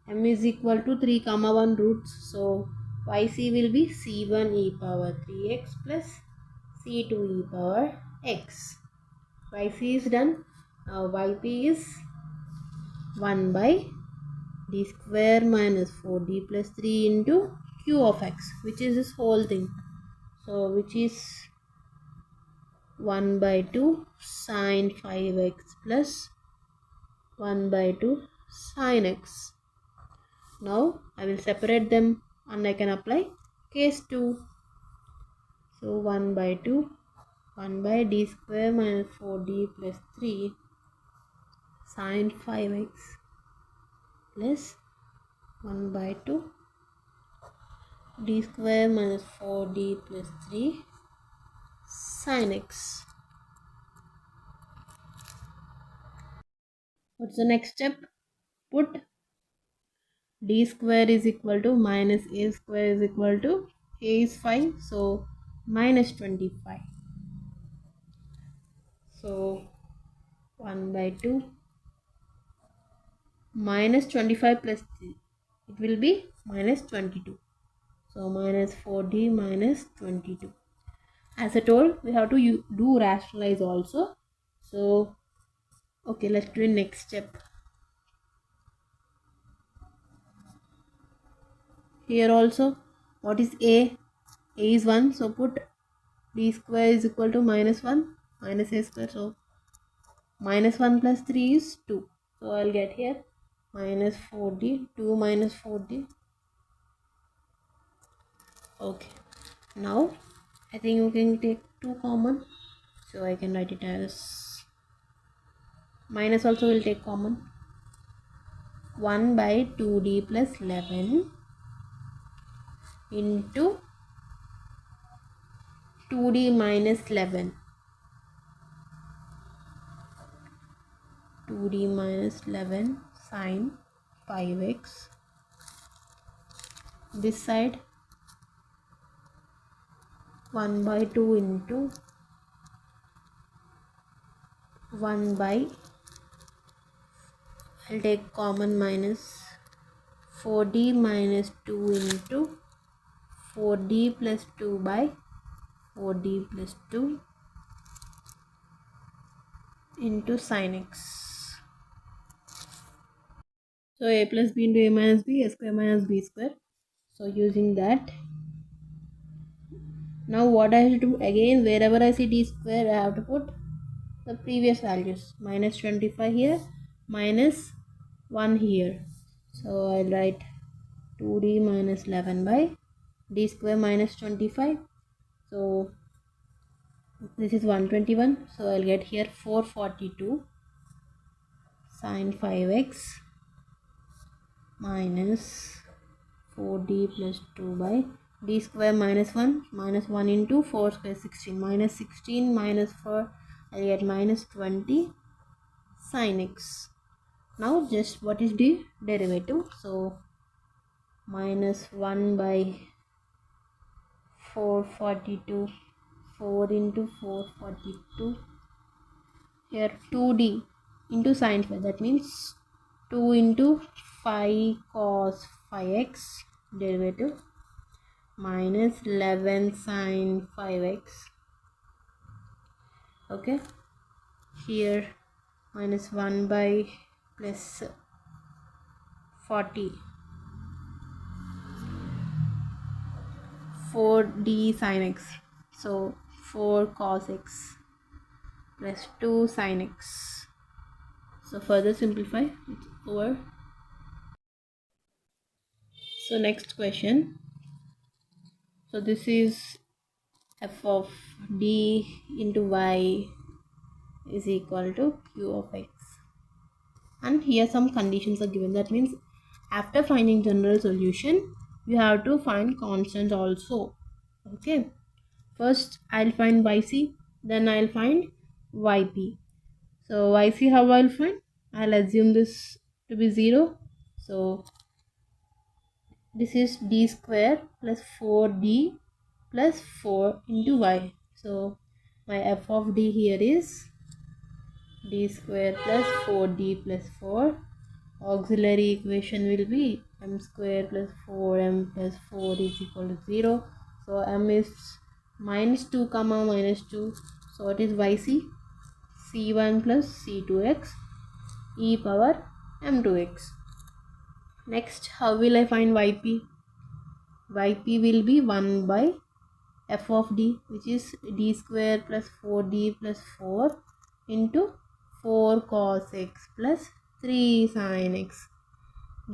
M is equal to 3 comma 1 roots. So yc will be c1 e power 3x plus c2 e power x. Yc is done. Now yp is 1 by d square minus 4d plus 3 into q of x, which is this whole thing. So which is 1 by 2 sine 5x plus 1 by 2 sine x. Now I will separate them and I can apply case 2. So 1 by 2, 1 by d square minus 4d plus 3 sine 5x plus 1 by 2 d square minus 4d plus 3 sine x. What's the next step? Put d square is equal to minus a square is equal to a is 5, so minus 25. So 1 by 2 minus 25 plus 3, it will be minus 22. So minus 4d minus 22. As I told, we have to do rationalize also. So okay, let's do the next step. Here also, what is a? A is 1, so put d square is equal to minus 1 minus a square. So minus 1 plus 3 is 2. So I'll get here minus 4d, 2 minus 4d. Okay, now I think we can take 2 common. So I can write it as minus, also will take common. 1 by 2d plus 11 into 2d minus 11. 2d minus 11 sine 5x. This side 1 by 2 into 1 by, I'll take common, minus 4d minus 2 into 4d plus 2 by 4d plus 2 into sin x. So a plus b into a minus b, a square minus b square. So using that, now what I have to do again, wherever I see d square, I have to put the previous values. Minus 25 here, minus 1 here. So I'll write 2d minus 11 by d square minus 25. So this is 121. So I'll get here 442 sine 5x minus 4d plus 2 by d square minus 1 into 4 square 16 minus 16 minus 4. I'll get minus 20 sine x. Now just what is the derivative? So minus 1 by 442, 4 into 442, here 2d into sine 5, that means 2 into 5 cos 5x derivative minus 11 sine 5x. Okay, here minus 1 by plus 40, 4d sine x, so 4 cos x plus 2 sine x. So further simplify, it's over. So next question. So this is f of d into y is equal to q of x, and here some conditions are given. That means after finding general solution you have to find constants also. Okay, first I'll find yc, then I'll find yp. So yc, how I'll find? I'll assume this to be 0. So this is d square plus 4d plus 4 into y. So my f of d here is d square plus 4d plus 4. Auxiliary equation will be m square plus 4m plus 4 is equal to 0. So m is minus 2 comma minus 2. So it is yc c1 plus c2x e power m2x. Next, how will I find yp? Yp will be 1 by f of d, which is d square plus 4d plus 4 into 4 cos x plus 3 sin x.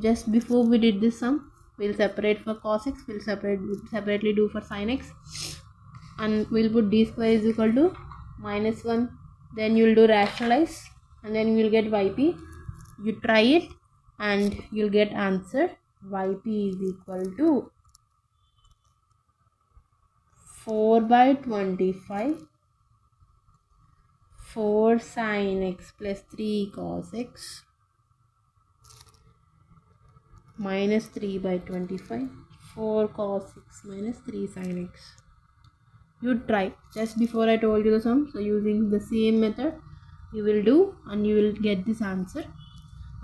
Just before we did this sum, we'll separate for cos x, we'll separately do for sin x, and we'll put d square is equal to minus 1. Then you'll do rationalize, and then you'll get yp. You try it and you'll get answer. Yp is equal to 4 by 25, 4 sin x plus 3 cos x minus 3 by 25, 4 cos x minus 3 sin x. You try. Just before I told you the sum, so using the same method you will do and you will get this answer.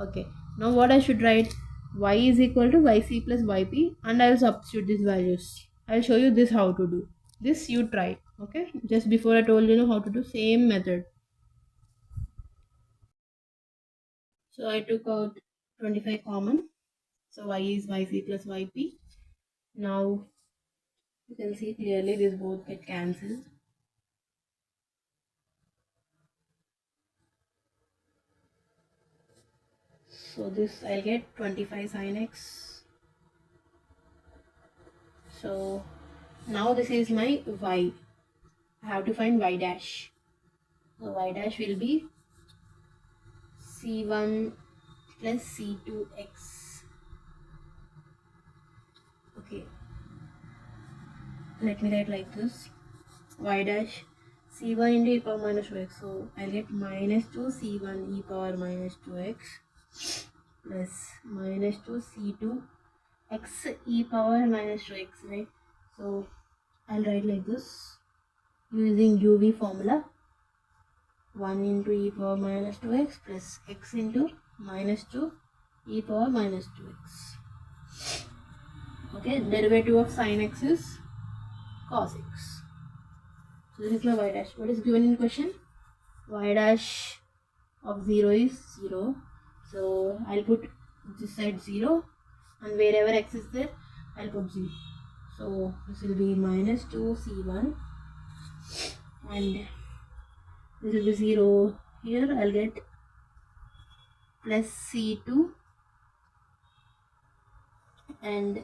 Okay, now what I should write? Y is equal to yc plus yp, and I will substitute these values. I will show you this how to do. This you try. Okay, just before I told you how to do, same method. So I took out 25 common. So y is yc plus yp. Now you can see clearly this both get cancelled. So this I'll get 25 sin x. So now this is my y. I have to find y dash. So y dash will be c1 plus c2x. Okay, let me write like this. Y dash c1 into e power minus 2x. So I'll get minus 2 c1 e power minus 2x plus minus 2 c2 x e power minus 2x, right? So I'll write like this using UV formula. 1 into e power minus 2x plus x into minus 2 e power minus 2x. Okay, derivative of sin x is cos x. So this is my y dash. What is given in question? Y dash of 0 is 0. So I'll put this side 0, and wherever x is there I'll put 0. So this will be minus 2 c1, and this will be 0 here. I'll get plus C2, and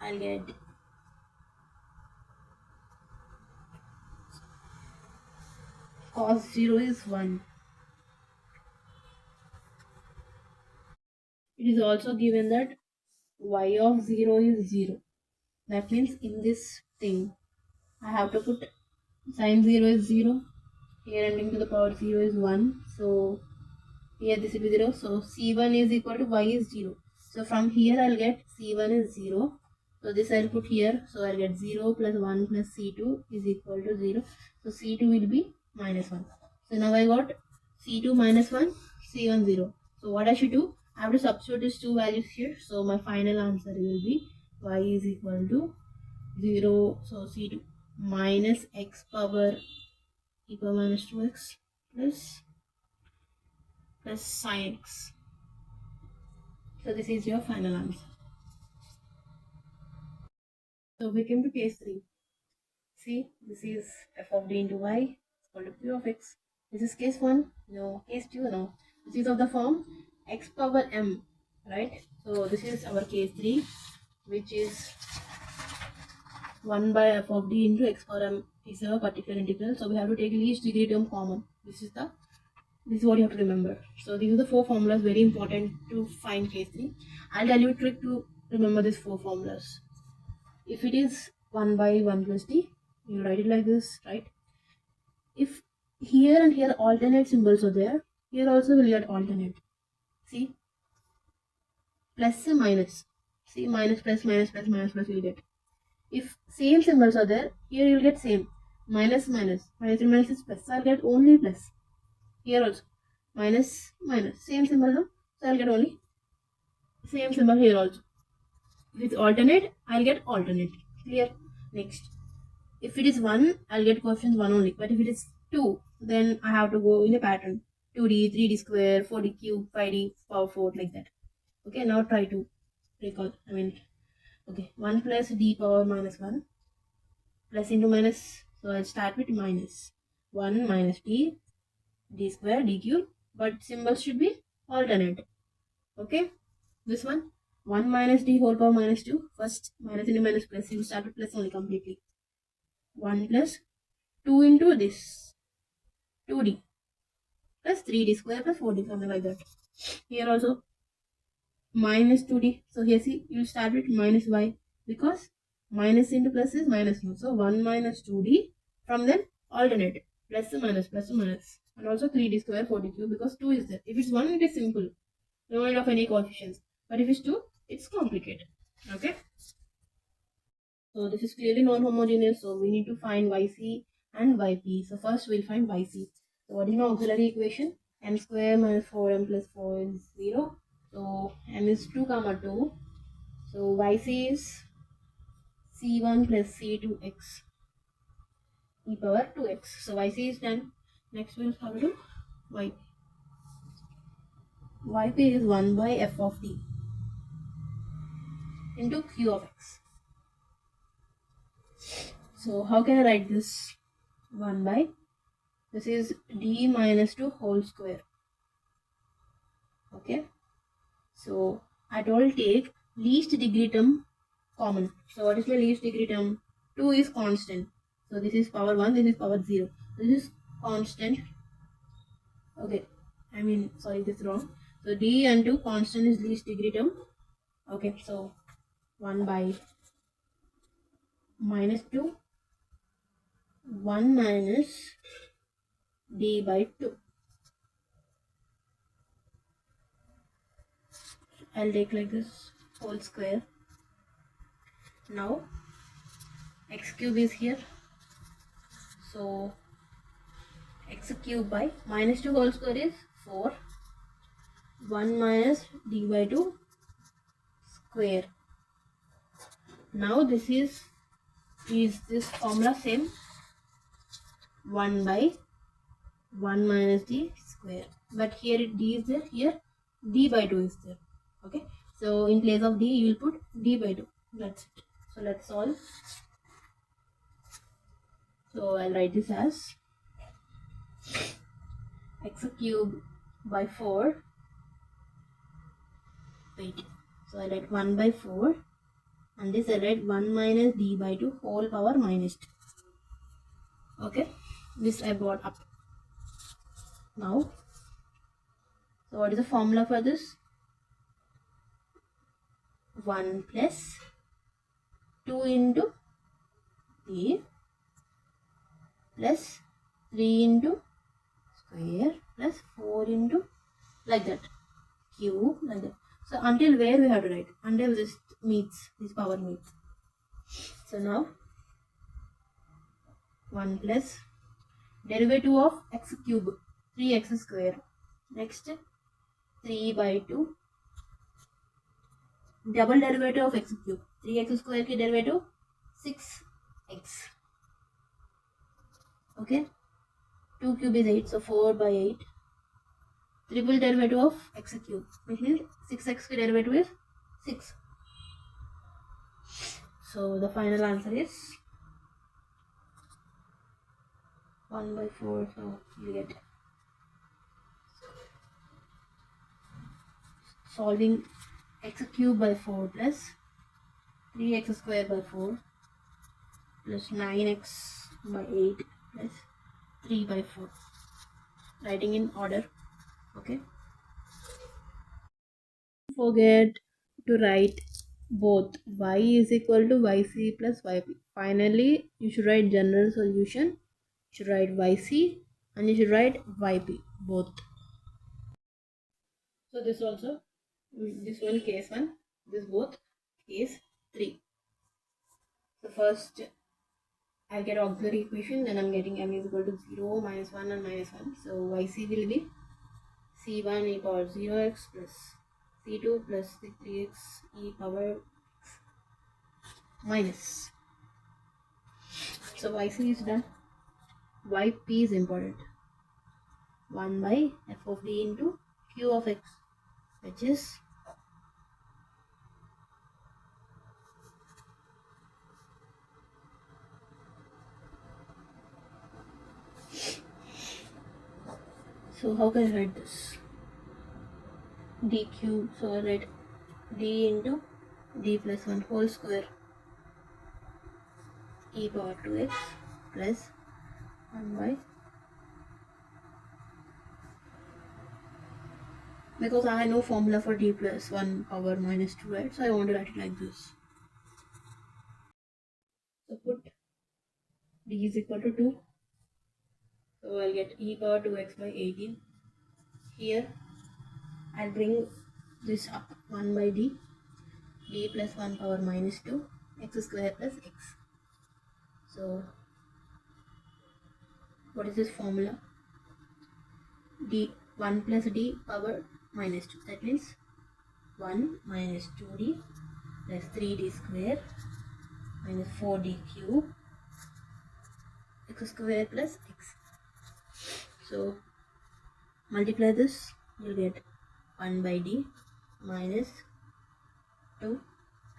I'll get cos 0 is 1. It is also given that y of 0 is 0. That means in this thing, I have to put sine 0 is 0. Here ending to the power 0 is 1. So here this will be 0. So C1 is equal to y is 0. So from here I'll get C1 is 0. So this I'll put here. So I'll get 0 plus 1 plus C2 is equal to 0. So C2 will be minus 1. So now I got C2 minus 1, C1 0. So what I should do? I have to substitute these two values here. So my final answer will be y is equal to 0. So C2 minus x power e power minus 2x plus sine x. So this is your final answer. So we came to case 3. See, this is f of d into y equal to q of x. This is case 1. No. Case 2. No. This is of the form x power m. Right? So this is our case 3, which is 1 by f of d into x power m is a particular integral. So we have to take least degree term common. This is what you have to remember. So these are the 4 formulas, very important to find case 3. I'll tell you a trick to remember these 4 formulas. If it is 1 by 1 plus d, you write it like this, right? If here and here alternate symbols are there, here also will get alternate. See? Plus and minus. See, minus, plus, minus, plus, minus, plus you'll get. If same symbols are there, here you'll get same. Minus, minus. Minus and minus is plus. So I'll get only plus. Here also. Minus, minus. Same symbol now. So I'll get only same symbol here also. If it's alternate, I'll get alternate. Clear? Next. If it is 1, I'll get coefficients 1 only. But if it is 2, then I have to go in a pattern. 2d, 3d square, 4d cube, 5d, power 4, like that. Okay, now try to recall. Okay, 1 plus d power minus 1. Plus into minus. So I'll start with minus. 1 minus d square, d cube. But symbols should be alternate. Okay, this one. 1 minus d whole power minus 2. First, minus into minus plus. You start with plus only completely. 1 plus 2 into this. 2d plus 3d square plus 4d, something like that. Here also minus 2d. So here see, you start with minus y because minus into plus is minus 1. So 1 minus 2d from then alternate. Plus minus, plus minus. And also 3d square, 4d cube because 2 is there. If it's 1, it is simple. No need of any coefficients. But if it's 2, it's complicated. Okay. So this is clearly non-homogeneous. So we need to find yc and yp. So first we'll find yc. So what is my auxiliary equation? M square minus 4m plus 4 is 0. So m is 2 comma 2. So yc is c1 plus c2x e power 2x. So yc is done. Next we'll have to do yp. Yp is 1 by f of d into q of x. So how can I write this? 1 by, this is d minus 2 whole square. Okay. So I told take least degree term common. So what is my least degree term? 2 is constant. So this is power 1, this is power 0. This is constant. Okay. Sorry, this is wrong. So d and 2 constant is least degree term. Okay. So 1 by minus 2. 1 minus d by 2. I'll take like this whole square. Now x cube is here. So x cube by minus 2 whole square is 4. 1 minus d by 2 square. Now this is this formula same? 1 by 1 minus d square. But here d is there, here d by 2 is there. Okay. So in place of d, you will put d by 2. That's it. So let's solve. So I'll write this as x cube by 4. Wait, so I write 1 by 4, and this I write 1 minus d by 2 whole power minus 2. Okay, this I brought up. Now, so what is the formula for this? 1 plus 2 into d plus 3 into square plus 4 into like that cube like that. So until where we have to write? Until this meets, this power meets. So now 1 plus derivative of x cube 3x square. Next 3 by 2 double derivative of x cube 3x square ki derivative 6x. Okay, 2 cube is 8, so 4 by 8. Triple derivative of x cube, which means 6x ki derivative is 6. So the final answer is 1 by 4. So you get solving x cube by 4 plus 3x square by 4 plus 9x by 8 plus 3 by 4. Writing in order. Okay. Forget to write both y is equal to yc plus yp. Finally, you should write general solution. You should write yc and you should write yp both. So this also, this one case 1, this both case 3. So first I get auxiliary equation, then I'm getting m is equal to 0, minus 1 and minus 1. So yc will be c1 e power 0x plus c2 plus c3x e power x minus. So yc is done. Yp is important. 1 by f of d into q of x, which is so how can I write this? D cube, so I write d into d plus 1 whole square e power 2x plus 1 by, because I have no formula for d plus 1 power minus 2, right? So I want to write it like this. So put d is equal to 2. So I'll get e power 2x by 18. Here I'll bring this up 1 by d plus 1 power minus 2 x square plus x. So what is this formula? D 1 plus d power minus 2. That means 1 minus 2d plus 3d square minus 4d cube x square plus x. So multiply this, you'll get 1 by d minus 2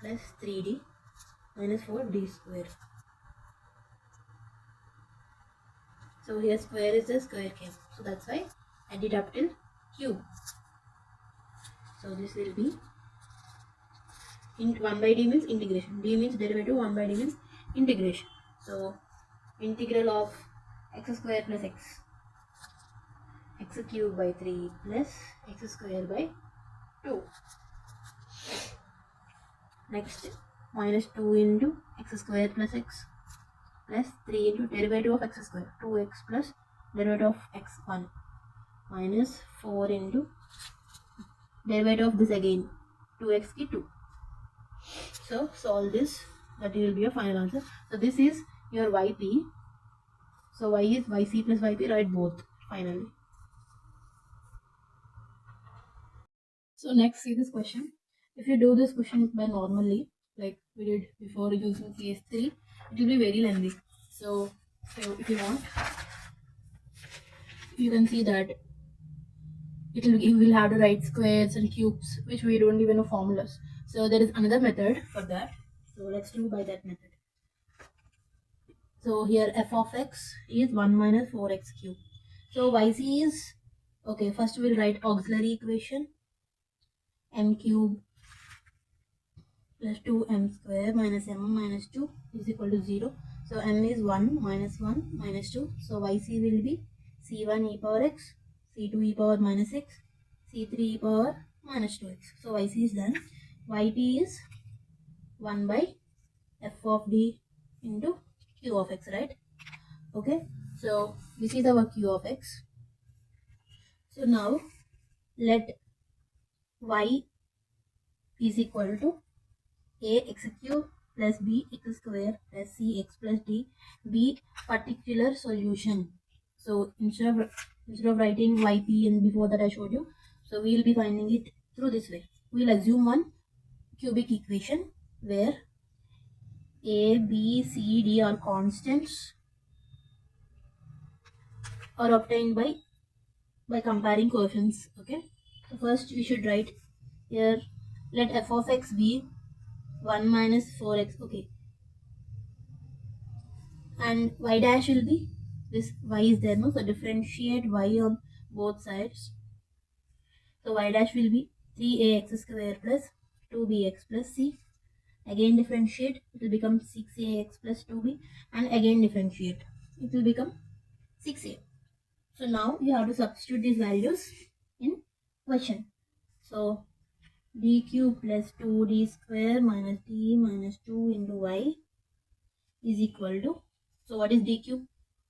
plus 3d minus 4d square. So here square is the square cube, so that's why I did up till cube. So this will be in 1 by d means integration, d means derivative, 1 by d means integration. So integral of x square plus x cube by 3 plus x square by 2. Next minus 2 into x square plus x plus 3 into derivative of x square 2x plus derivative of x1 minus 4 into derivative of this again 2x ki 2. So solve this, that will be your final answer. So this is your yp. So y is yc plus yp, write both finally. So next, see this question. If you do this question by normally, like we did before using case 3, it will be very lengthy. So if you want, you can see that we will have to write squares and cubes, which we don't even know formulas. So there is another method for that. So let's do by that method. So here f of x is 1 minus 4x cube. So yc is Okay, first we'll write auxiliary equation. M cube plus 2m square minus m minus 2 is equal to 0. So m is 1 minus 1 minus 2. So yc will be c1 e power x, c2 e power minus x, c3 e power minus 2x. So yc is done. Yp is 1 by f of d into q of x, right? Okay, so this is our q of x. So now let y is equal to a x cube plus b x square plus c x plus d be particular solution. So instead of writing yp and before that I showed you, so we will be finding it through this way. We will assume one cubic equation where a, b, c, d are constants are obtained by comparing coefficients. Okay, so first we should write here, let f of x be 1 minus 4x. Okay, and y dash will be this, y is there, no? So differentiate y on both sides. So y dash will be 3ax square plus 2bx plus c. Again differentiate, it will become 6ax plus 2b, and again differentiate, it will become 6a. So now you have to substitute these values in question. So d cube plus 2d square minus d minus 2 into y is equal to, so what is d cube?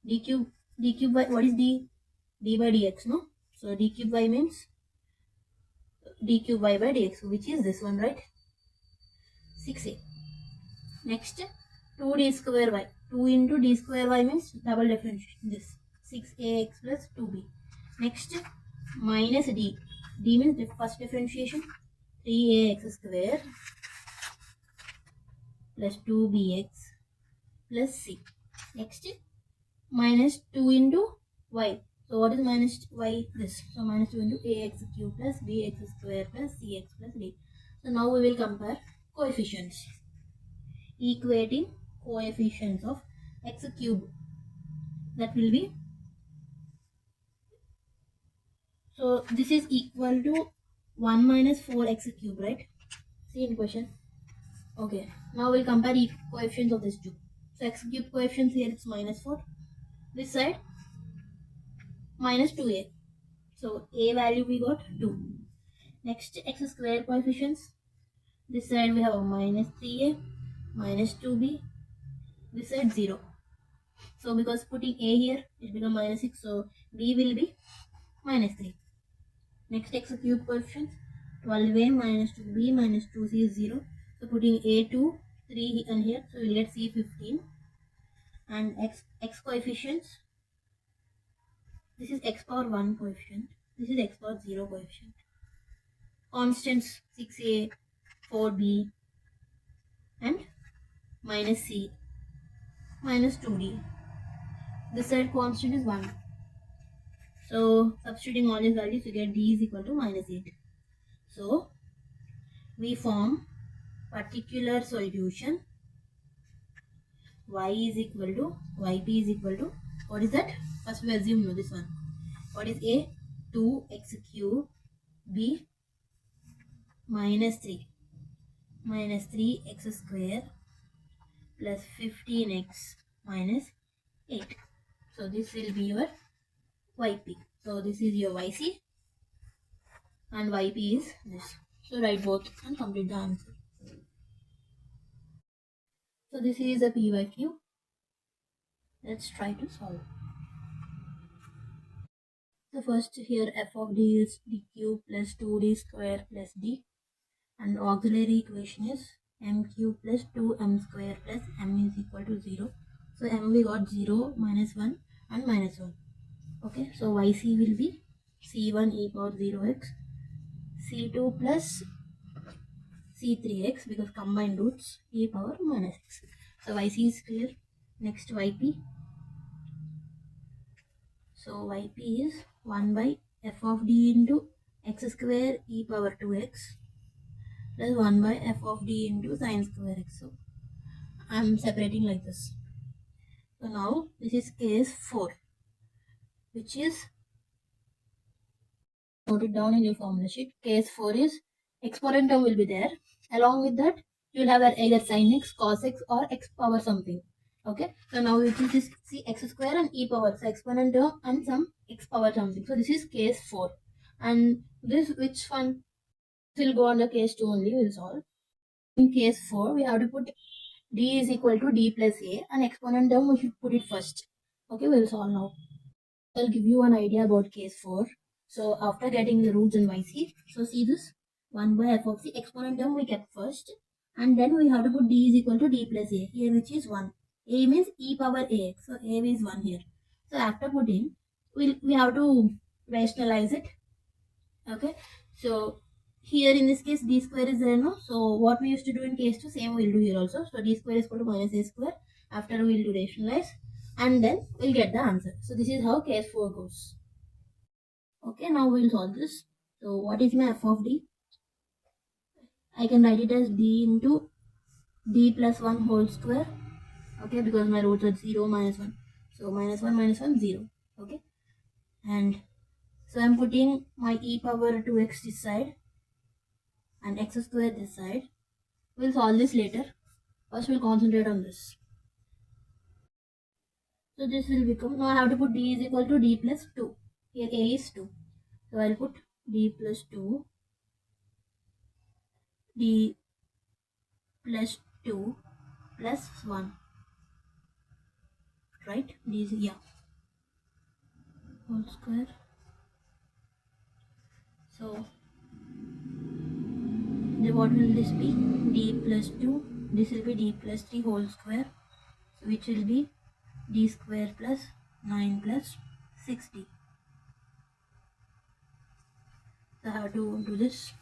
D cube y, what is d? D by dx, no? So d cube y means d cube y by dx, which is this one, right? 6a. Next, 2d square y. 2 into d square y means double differentiation, this 6ax plus 2b. Next, minus d. D means the first differentiation, 3ax square plus 2bx plus c. Next, minus 2 into y. So what is minus y? This. So minus 2 into ax cube plus bx square plus cx plus d. So now we will compare coefficients. Equating coefficients of x cube. That will be, so this is equal to 1 minus 4x cube, right? See in question. Okay, now we'll compare coefficients of this two. So x cube coefficients here, it's minus 4. This side minus 2a. So a value we got 2. Next, x square coefficients. This side we have a minus 3a, minus 2b. This side 0. So because putting a here, it becomes minus 6. So b will be minus 3. Next, x cube coefficients. 12a minus 2b minus 2c is 0. So putting a 2, 3 and here, so we'll get c 15. And x coefficients. This is x power 1 coefficient. This is x power 0 coefficient. Constants 6a, 4b, and minus c, minus 2d. This side constant is 1. So substituting all these values, you get d is equal to minus 8. So we form particular solution. Y is equal to, yp is equal to, what is that? First we assume no, this one. What is a? 2x cube, b minus 3 minus 3x square plus 15x minus 8. So this will be your yp. So this is your yc and yp is this. So write both and complete the answer. So this is a p by q. Let's try to solve. So first here f of d is d cube plus 2d square plus d, and auxiliary equation is m cube plus 2m square plus m is equal to 0. So m we got 0, minus 1 and minus 1. Okay, so yc will be c1 e power 0x, c2 plus c3x because combined roots e power minus x. So yc is clear. Next yp. So yp is 1 by f of d into x square e power 2x plus 1 by f of d into sine square x. So I'm separating like this. So now this is case 4, which is Note it down in your formula sheet. Case 4 is exponent term will be there. Along with that, you will have either sin x, cos x, or x power something. Okay. So now it is see x square and e power. So exponent term and some x power something. So this is case 4. And this which one will go under case 2 only will solve. In case 4, we have to put d is equal to d plus a, and exponent term we should put it first. Okay, we'll solve now. I'll give you an idea about case 4. So after getting the roots and y's here, so see this 1 by f of c exponent term we kept first, and then we have to put d is equal to d plus a here, which is 1. A means e power ax, so a is 1 here. So after putting, we have to rationalize it. Okay, so here in this case d square is there, no? So what we used to do in case 2, same we'll do here also. So d square is equal to minus a square. After we'll do rationalize, and then we'll get the answer. So this is how case 4 goes. Okay, now we'll solve this. So what is my f of d? I can write it as d into d plus 1 whole square. Okay, because my roots are 0, minus 1. So minus 1, 0. Okay, and so I'm putting my e power 2x this side and x square this side. We'll solve this later. First we'll concentrate on this. So this will become, now I have to put d is equal to d plus 2. Here a is 2. So I'll put d plus 2, d plus 2 plus 1. Right? D is, yeah, whole square. So what will this be? D plus 2. This will be d plus 3 whole square, which will be d square plus 9 plus 60. So I have to do this.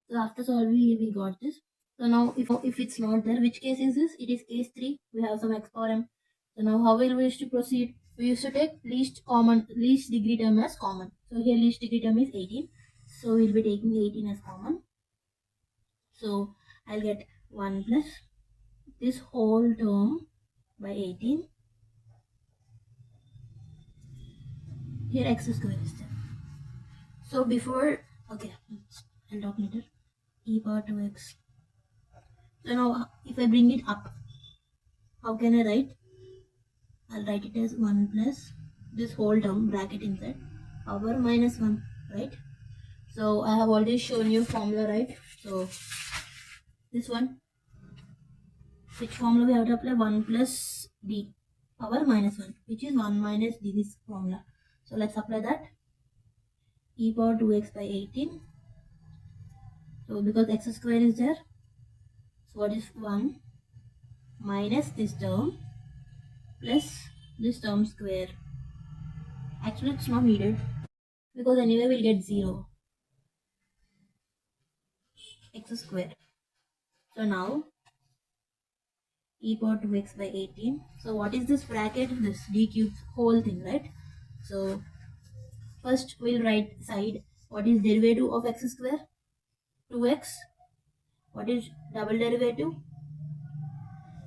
So after solving, we got this. So now if it's not there, which case is this? It is case 3. We have some x power m. So now how will we used to proceed? We used to take least degree term as common. So here least degree term is 18. So we'll be taking 18 as common. So I'll get 1 plus this whole term by 18. Here x square is there. So before, okay, I'll talk later. E power 2x. So now if I bring it up, how can I write? I'll write it as 1 plus this whole term bracket inside power minus 1, right? So I have already shown you formula, right? So this one, which formula we have to apply? 1 plus d power minus 1, which is 1 minus d, this formula. So let's apply that. E power 2x by 18. So because x square is there, so what is 1 minus this term plus this term square. Actually it's not needed because anyway we'll get 0. X square. So now e power 2x by 18. So what is this bracket? This d cube whole thing, right? So first we'll write side. What is derivative of x square? 2x. What is double derivative?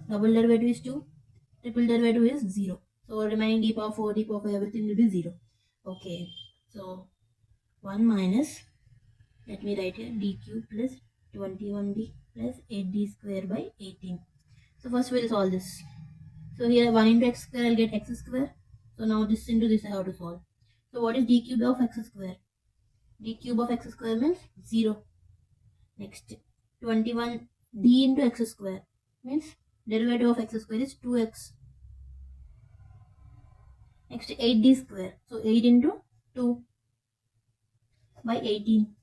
Double derivative is 2. Triple derivative is 0. So remaining d power 4, d power 5, everything will be 0. Okay. So 1 minus, let me write here, d cube plus 21d plus 8d square by 18. So first we'll solve this. So here 1 into x square, I'll get x square. So now this into this I have to solve. So what is d cube of x square? D cube of x square means 0. Next 21 d into x square means derivative of x square is 2x. Next 8d square. So 8 into 2 by 18.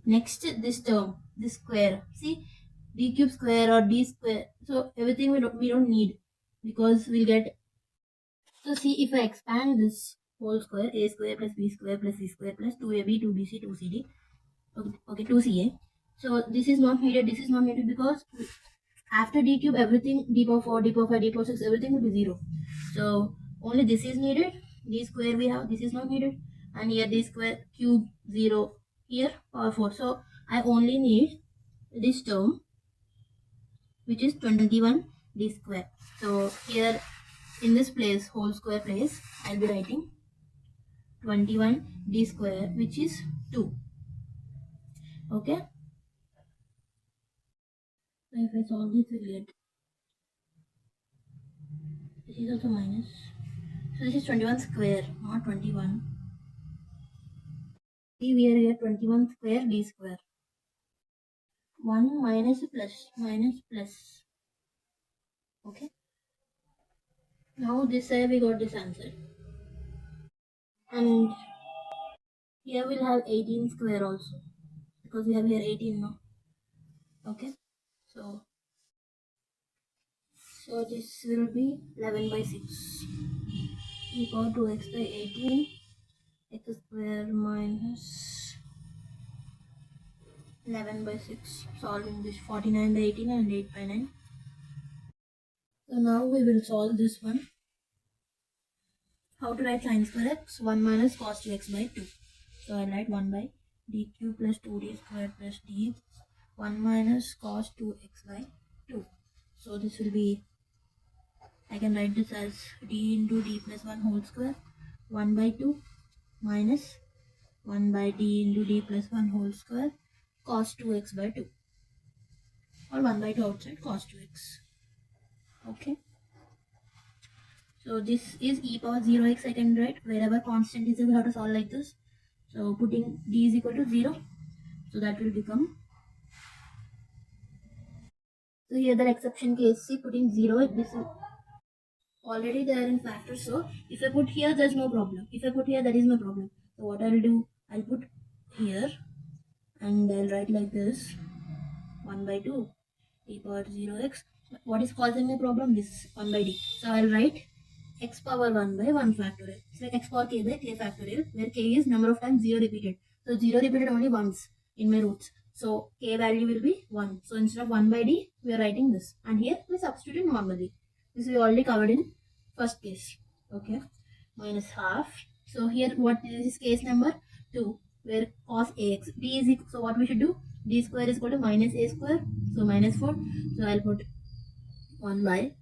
Next this term, this square. See, d cube square or d square. So everything we don't need because we'll get. So see, if I expand this whole square, a square plus b square plus c square plus 2ab, 2bc, 2cd. Okay, 2ca. So this is not needed. This is not needed because after d cube, everything d power 4, d power 5, d power 6, everything will be 0. So only this is needed. D square we have, this is not needed. And here d square cube 0. Here power 4. So I only need this term, which is 21 d square. So here in this place, whole square place, I'll be writing 21d square, which is 2. Okay. So if I solve this, we'll get, this is also minus. So this is 21 square, not 21. See, we are here 21 square d square. 1 minus plus, minus plus. Okay. Now this side we got this answer. And here we'll have 18 square also, because we have here 18 now. Okay. So this will be 11 by 6. We got 2x by 18, x square minus 11 by 6. Solving this 49 by 18 and 8 by 9. So now we will solve this one. How to write sin square x? 1 minus cos 2x by 2. So I write 1 by d cube plus 2d square plus d 1 minus cos 2x by 2. So this will be, I can write this as d into d plus 1 whole square 1 by 2 minus 1 by d into d plus 1 whole square cos 2x by 2, or 1 by 2 outside cos 2x. Okay. So this is e power 0x, I can write. Wherever constant is, we have to solve like this. So putting d is equal to 0. So that will become, so here the exception case, see, putting 0, this is already there in factors. So if I put here, there's no problem. If I put here, that is my problem. So what I'll do, I'll put here and I'll write like this 1 by 2 e power 0x. What is causing my problem? This 1 by d. So I'll write x power 1 by 1 factorial. So x power k by k factorial, where k is number of times 0 repeated. So 0 repeated only once in my roots. So k value will be 1. So instead of 1 by d, we are writing this. And here we substitute normally. This we already covered in first case. Okay. Minus half. So here what is case number 2, where cos ax. D is equal, so what we should do? D square is equal to minus a square. So minus 4. So I'll put 1 by.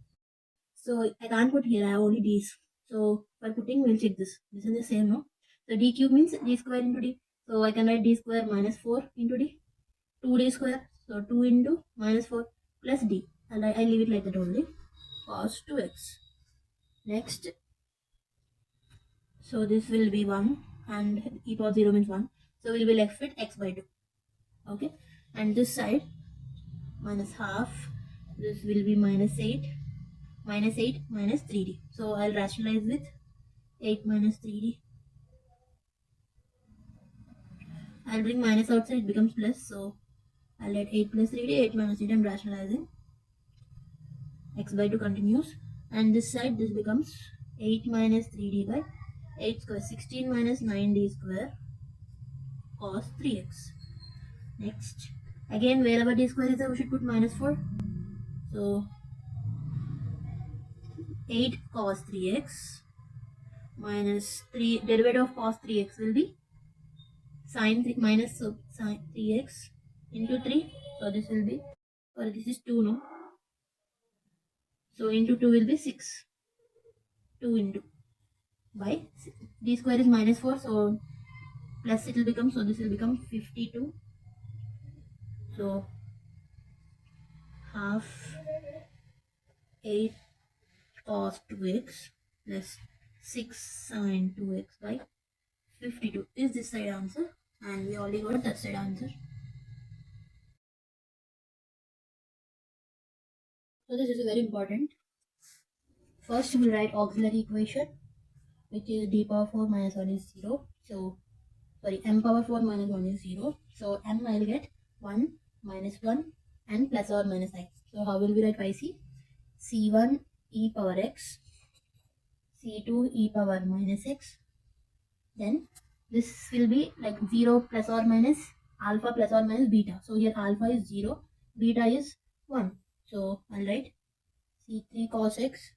So I can't put here, I have only d's. So by putting, we'll check this. This is the same, no? So d cube means d square into d. So I can write d square minus 4 into d. 2d square. So 2 into minus 4 plus d. And I leave it like that only. Cos 2x. Next. So this will be 1 and e power 0 means 1. So we'll be left with x by 2. Okay. And this side minus half. This will be minus 8. Minus 8 minus 3d. So I'll rationalize with 8 minus 3d. I'll bring minus outside, it becomes plus. So I'll add 8 plus 3d, 8 minus 3d, I'm rationalizing. X by 2 continues. And this side, this becomes 8 minus 3d by 8 square. 16 minus 9d square cos 3x. Next. Again, wherever d square is there, we should put minus 4. So 8 cos 3x minus 3, derivative of cos 3x will be sin 3 minus sin 3x into 3. So this will be, or this is 2, no? So into 2 will be 6. 2 into by d square is minus 4. So plus it will become, so this will become 52. So half 8 cos 2x plus 6 sin 2x by 52 is this side answer, and we already got that side answer. So this is very important. First we'll write auxiliary equation, which is d power 4 minus 1 is 0. So sorry, m power 4 minus 1 is 0. So m I will get 1 minus 1 and plus or minus I. So how will we write yc? c1 e power x, c2 e power minus x. Then this will be like 0 plus or minus alpha plus or minus beta. So here alpha is 0, beta is 1. So I'll write c3 cos x.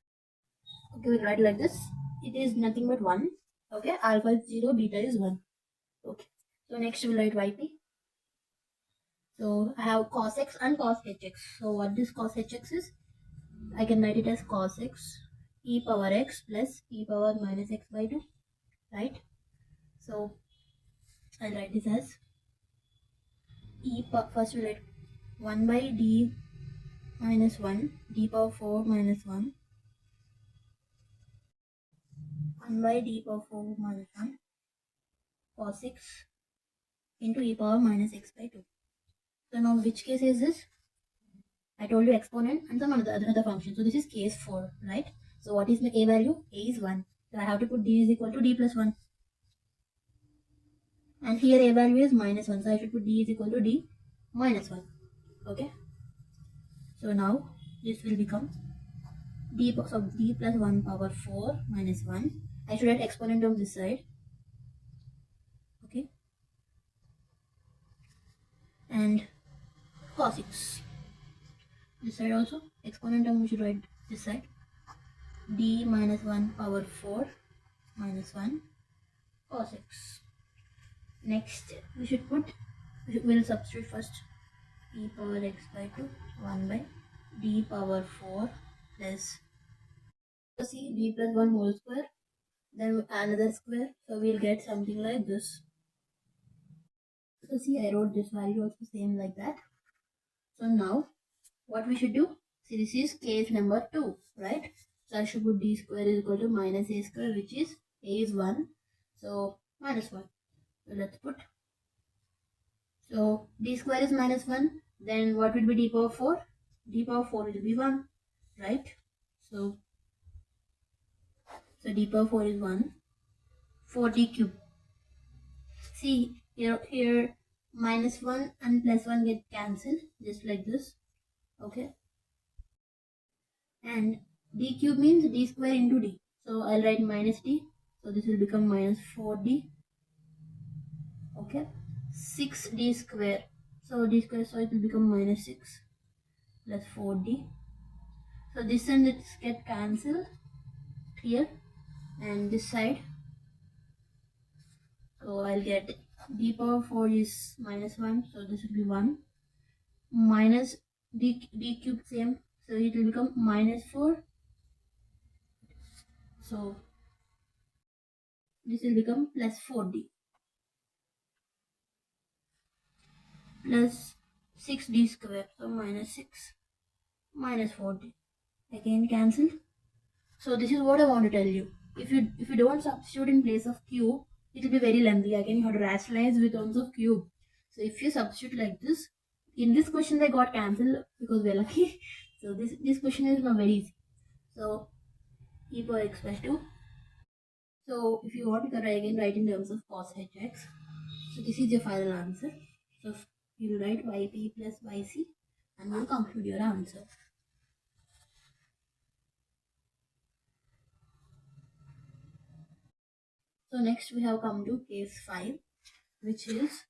Okay, we'll write like this. It is nothing but 1. Okay, alpha is 0, beta is 1. Okay, so next we'll write yp. So I have cos x and cos hx. So what this cos hx is? I can write it as cos x e power x plus e power minus x by 2, right? So I'll write this as first we'll write 1 by d minus 1, d power 4 minus 1, 1 by d power 4 minus 1 cos 6 into e power minus x by 2. So now which case is this? I told you exponent and some other function. So this is case 4, right? So what is my a value? A is 1. So I have to put d is equal to d plus 1. And here a value is minus 1. So I should put d is equal to d minus 1. Okay. So now this will become d plus 1 power 4 minus 1. I should add exponent on this side. Okay. And cos 6. This side also. Exponent term we should write this side. D minus 1 power 4 minus 1 cos x. Next we'll substitute first e power x by 2 1 by d power 4 plus see d plus 1 whole square, then another square, so we'll get something like this. So see, I wrote this value also same like that. So now what we should do, see this is case number 2, right? So I should put d square is equal to minus a square, which is a is 1, so minus 1. So let's put, so d square is minus 1, then what will be d power 4? D power 4 will be 1, right? So d power 4 is 1, 4d cube. See, here minus 1 and plus 1 get cancelled, just like this, okay? And d cube means d square into d. So I'll write minus d, so this will become minus 4d, okay? 6d square, so d square, so it will become minus 6 plus 4d. So this and this get cancelled here, and this side, so I'll get d power 4 is minus 1, so this will be 1, minus d cube same, so it will become minus 4, so this will become plus 4d plus 6d square, so minus 6 minus 4d, again cancelled. So this is what I want to tell you. If you don't substitute in place of cube, it will be very lengthy. Again, you have to rationalize with terms of cube. So if you substitute like this, in this question they got cancelled because we're lucky. So this question is not very easy. So e power x by 2. So if you want, you can again write in terms of cos hx. So this is your final answer. So you will write yp plus yc and we'll conclude your answer. So next we have come to case 5, which is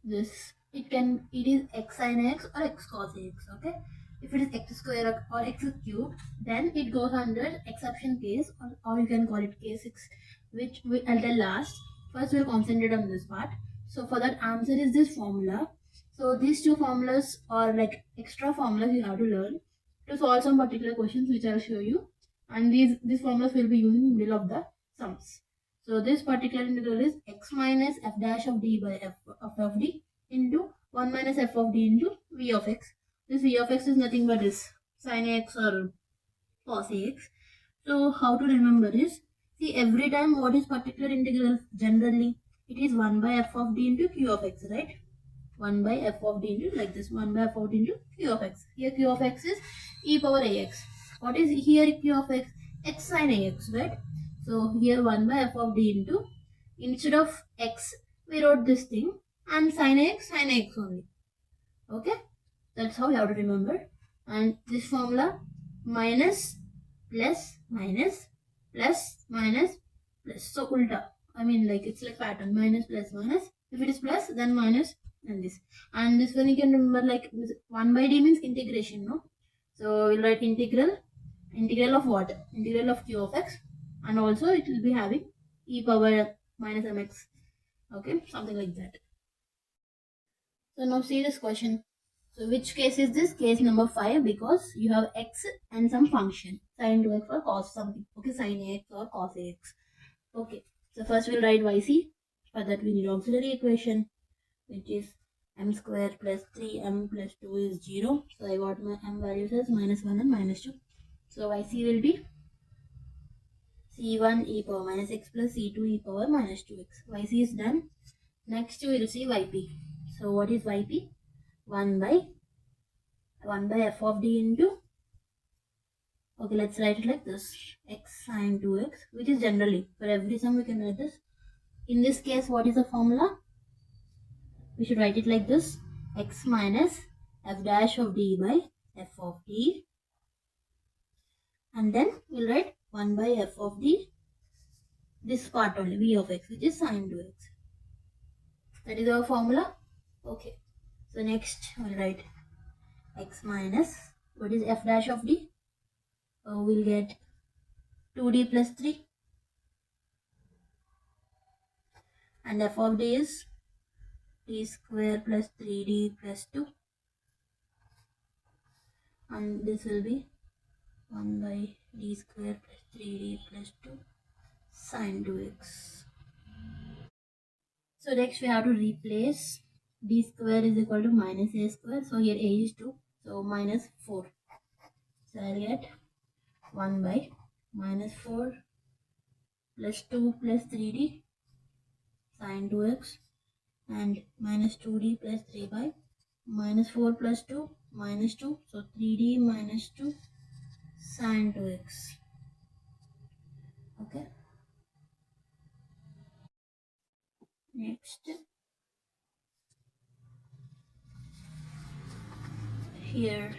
this. It is x sin x or x cos x, okay? If it is x square or x cube, then it goes under exception case, or you can call it case 6, which I'll tell last. First we'll concentrate on this part. So for that, answer is this formula. So these two formulas are like extra formulas you have to learn to solve some particular questions, which I'll show you, and these formulas will be using in the middle of the sums. So this particular integral is x minus f dash of d by f of d into 1 minus f of d into v of x. This v of x is nothing but this sin x or cos x. So how to remember is, see, every time what is particular integral, generally it is 1 by f of d into q of x, right? 1 by f of d into, like this, 1 by f of d into q of x. Here q of x is e power ax. What is here q of x? X sin ax, right? So here 1 by f of d into, instead of x we wrote this thing, and sin ax only, okay? That's how you have to remember. And this formula, minus plus minus plus minus plus, so ulta, I mean, like it's like pattern, minus plus minus. If it is plus, then minus, and this one you can remember, like 1 by d means integration, no? So we'll write integral of what? Integral of q of x, and also it will be having e power minus mx, okay, something like that. So now see this question. So which case is this? Case number 5, because you have x and some function, sin 2x or cos something. Okay, sin ax or cos ax. Okay, so first we'll write yc. For that we need auxiliary equation, which is m square plus 3m plus 2 is 0. So I got my m values as -1 and -2. So yc will be c1 e power minus x plus c2 e power minus 2x. yc is done. Next we will see yp. So what is yp? 1 by f of d into, okay, let's write it like this, x sine 2x, which is generally for every sum we can write this. In this case, what is the formula? We should write it like this, x minus f dash of d by f of d, and then we'll write 1 by f of d, this part only, v of x, which is sine 2x. That is our formula. Okay, so next we'll write x minus, what is f dash of d? We'll get 2d plus 3, and f of d is d square plus 3d plus 2, and this will be 1 by d square plus 3d plus 2 sine 2x. So next we have to replace d square is equal to minus a square. So here a is 2, so minus 4. So I'll get 1 by minus 4 plus 2 plus 3d sine 2x, and minus 2d plus 3 by minus 4 plus 2 minus 2, so 3d minus 2 sine 2x. Okay, next here,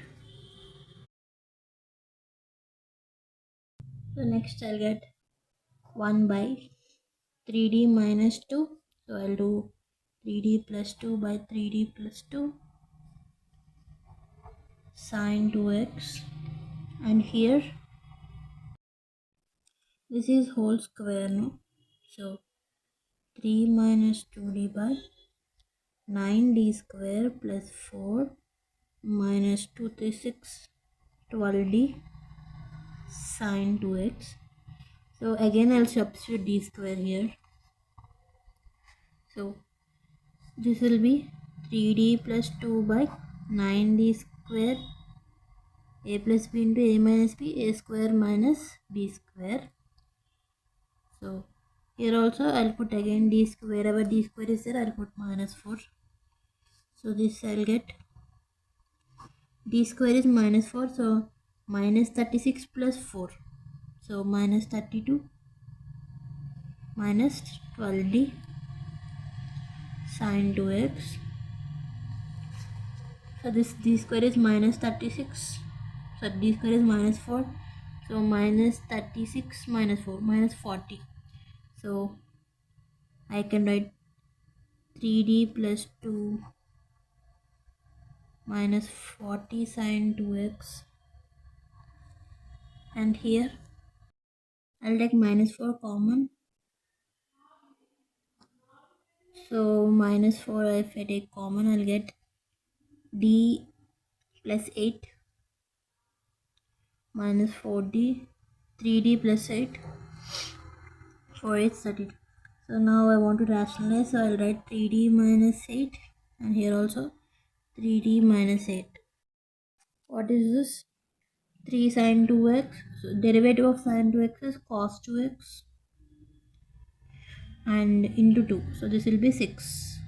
so next I'll get 1 by 3d minus 2, so I'll do 3d plus 2 by 3d plus 2 sine 2x, and here this is whole square, no? So 3 minus 2d by 9d square plus 4 minus 2 3 6 12d sine 2x. So again I'll substitute d square here. So this will be 3d plus 2 by 9d square a plus b into a minus b, a square minus b square. So here also I'll put again d square, wherever d square is there I'll put minus 4. So this I'll get d square is minus 4, so minus 36 plus 4, so minus 32 minus 12d sine 2x. So this d square is minus 36, so d square is minus 4, so minus 36 minus 4 minus 40. So I can write 3d plus 2 minus 40 sine 2x, and here I'll take minus 4 common, so minus 4 if I take common I'll get d plus 8 minus 4d, 3d plus 8, 4 8 32. So now I want to rationalize, so I'll write 3d minus 8, and here also 3d minus 8. What is this? 3 sine 2x. So derivative of sine 2x is cos 2x, and into 2. So this will be 6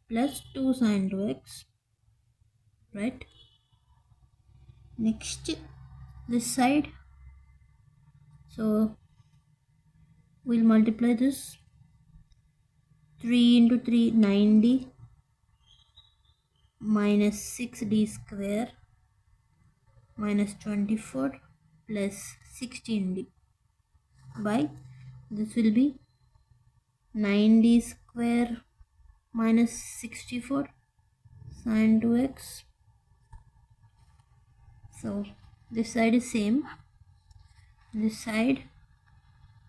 plus 2 sine 2x, right? Next, this side. So we'll multiply this. 3 into 3, 9d minus 6d square minus 24 plus 16d by, this will be 9d square minus 64 sine 2x. So this side is same, this side,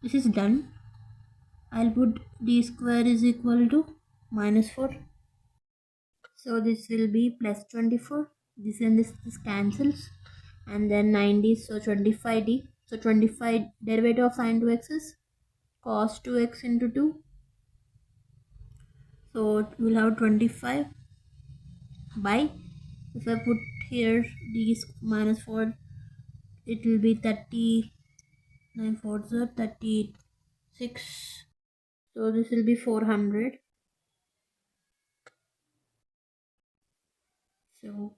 this is done. I'll put d square is equal to minus 4. So this will be plus 24. This and this cancels. And then 90, so 25d. So 25 derivative of sine 2x is cos 2x into 2. So we'll have 25 by, if I put here d minus 4, it will be 30, 9 4s are 36. So this will be 400. So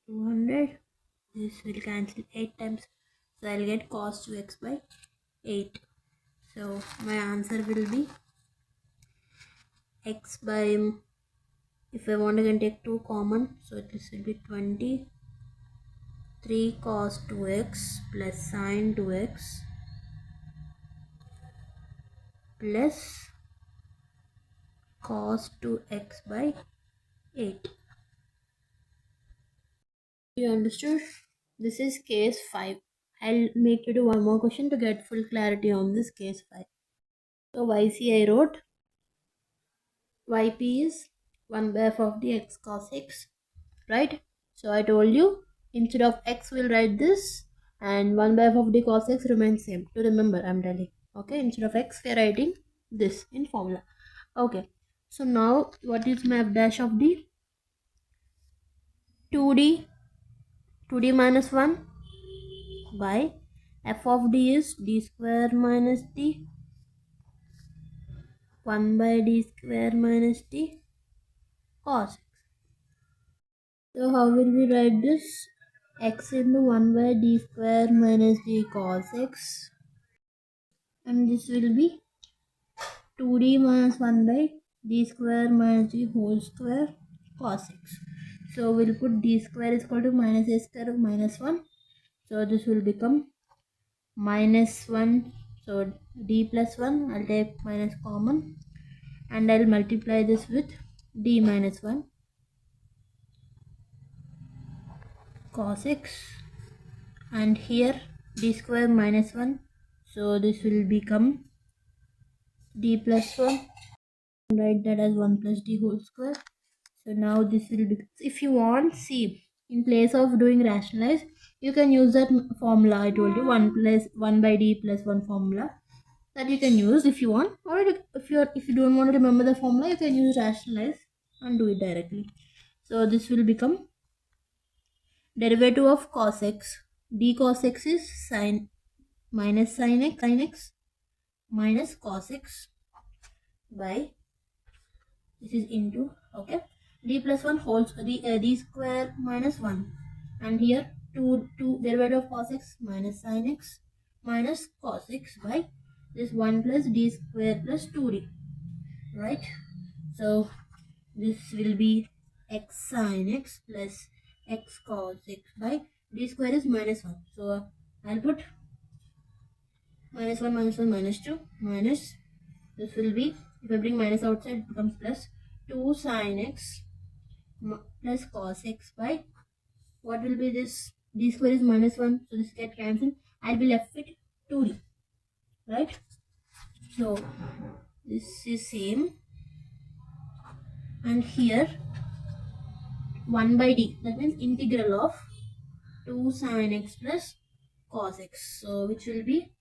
200. This will cancel 8 times. So I'll get cos 2x by 8. So my answer will be x by, if I want, I can take 2 common. So this will be 23 cos 2x plus sine 2x plus cos 2x by 8. You understood? This is case 5. I'll make you do one more question to get full clarity on this case 5. So YC I wrote, YP is 1 by f of the x cos x, right? So I told you, instead of x we'll write this, and 1 by f of the cos x remains same. To remember, I'm telling. Okay, instead of x we're writing this in formula. Okay, so now what is my f dash of d? 2d minus 1 by f of d is d square minus d 1 by d square minus d cos x. So how will we write this? X into 1 by d square minus d cos x, and this will be 2d minus 1 by d square minus d whole square cos x. So we'll put d square is equal to minus a square minus 1. So this will become minus 1. So d plus 1, I'll take minus common, and I'll multiply this with d minus 1 cos x, and here d square minus 1. So this will become d plus 1, and write that as 1 plus d whole square. So now this will be, if you want, see, in place of doing rationalize, you can use that formula I told you, 1 plus 1 by d plus 1 formula, that you can use if you want, or if you don't want to remember the formula, you can use rationalize and do it directly. So this will become derivative of cos x. D cos x is sine minus sine x minus cos x by, this is into, okay, d plus 1 whole d square minus 1, and here 2 derivative of cos x minus sine x minus cos x by this 1 plus d square plus 2d, right? So this will be x sine x plus x cos x by d square is minus 1. So I'll put minus 1 minus 1 minus 2 minus, this will be, if I bring minus outside, it becomes plus 2 sine x plus cos x by, what will be this? D square is minus 1, so this get cancelled. I'll be left with 2d, right? So this is same, and here 1 by d, that means integral of 2 sine x plus cos x. So which will be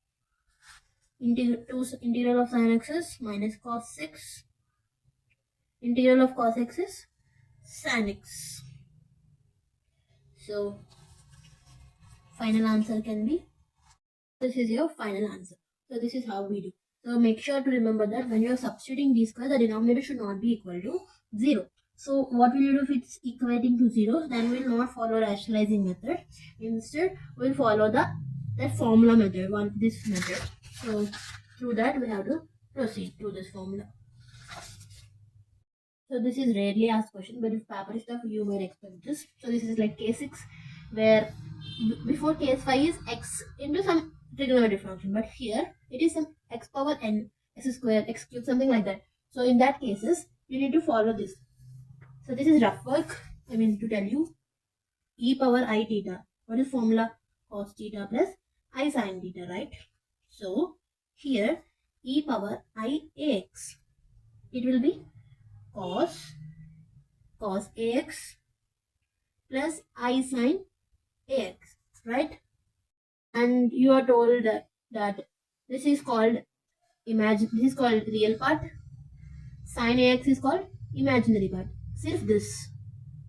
integral of sine x is minus cos x, integral of cos x is sin x. So final answer can be, this is your final answer. So this is how we do. So make sure to remember that when you are substituting d square, the denominator should not be equal to 0. So what will you do if it's equating to 0? Then we will not follow rationalizing method. Instead, we will follow the formula method, this method. So through that we have to proceed to this formula. So this is rarely asked question, but if paper is tough, you may expect this. So this is like case 6, where before case 5 is x into some trigonometric function, but here it is some x power n, x square, x cube, something like that. So in that cases, you need to follow this. So this is rough work, I mean to tell you, e power I theta. What is formula? Cos theta plus I sin theta, right? So here e power I ax, it will be cos cos ax plus I sin ax, right? And you are told that this is called real part, sin ax is called imaginary part. Sirf this,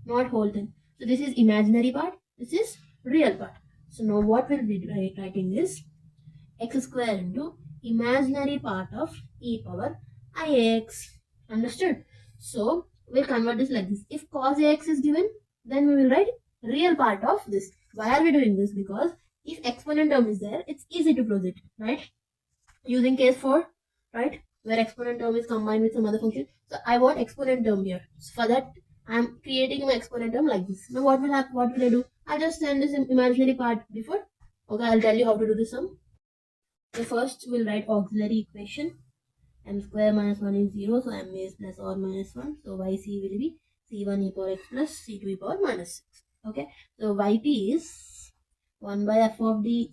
not whole thing. So this is imaginary part, this is real part. So now what will be writing is x square into imaginary part of e power ix. Understood? So we'll convert this like this. If cos ax is given, then we will write real part of this. Why are we doing this? Because if exponent term is there, it's easy to close it, right? Using case 4, right? Where exponent term is combined with some other function. So I want exponent term here. So for that, I'm creating my exponent term like this. Now what will happen? What will I do? I'll just send this imaginary part before. Okay, I'll tell you how to do this sum. So first we'll write auxiliary equation. M square minus 1 is 0, so m is plus or minus 1. So yc will be c1 e power x plus c2 e power minus 6. Okay, so yp is 1 by f of d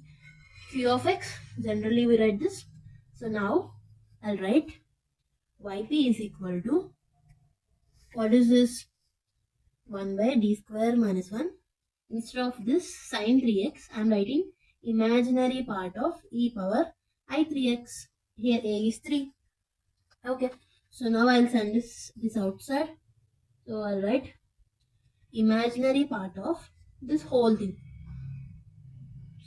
q of x. Generally we write this. So now I'll write yp is equal to, what is this? 1 by d square minus 1. Instead of this sin 3x, I'm writing imaginary part of e power I3x. Here a is 3. Okay, so now I'll send this outside. So I'll write imaginary part of this whole thing.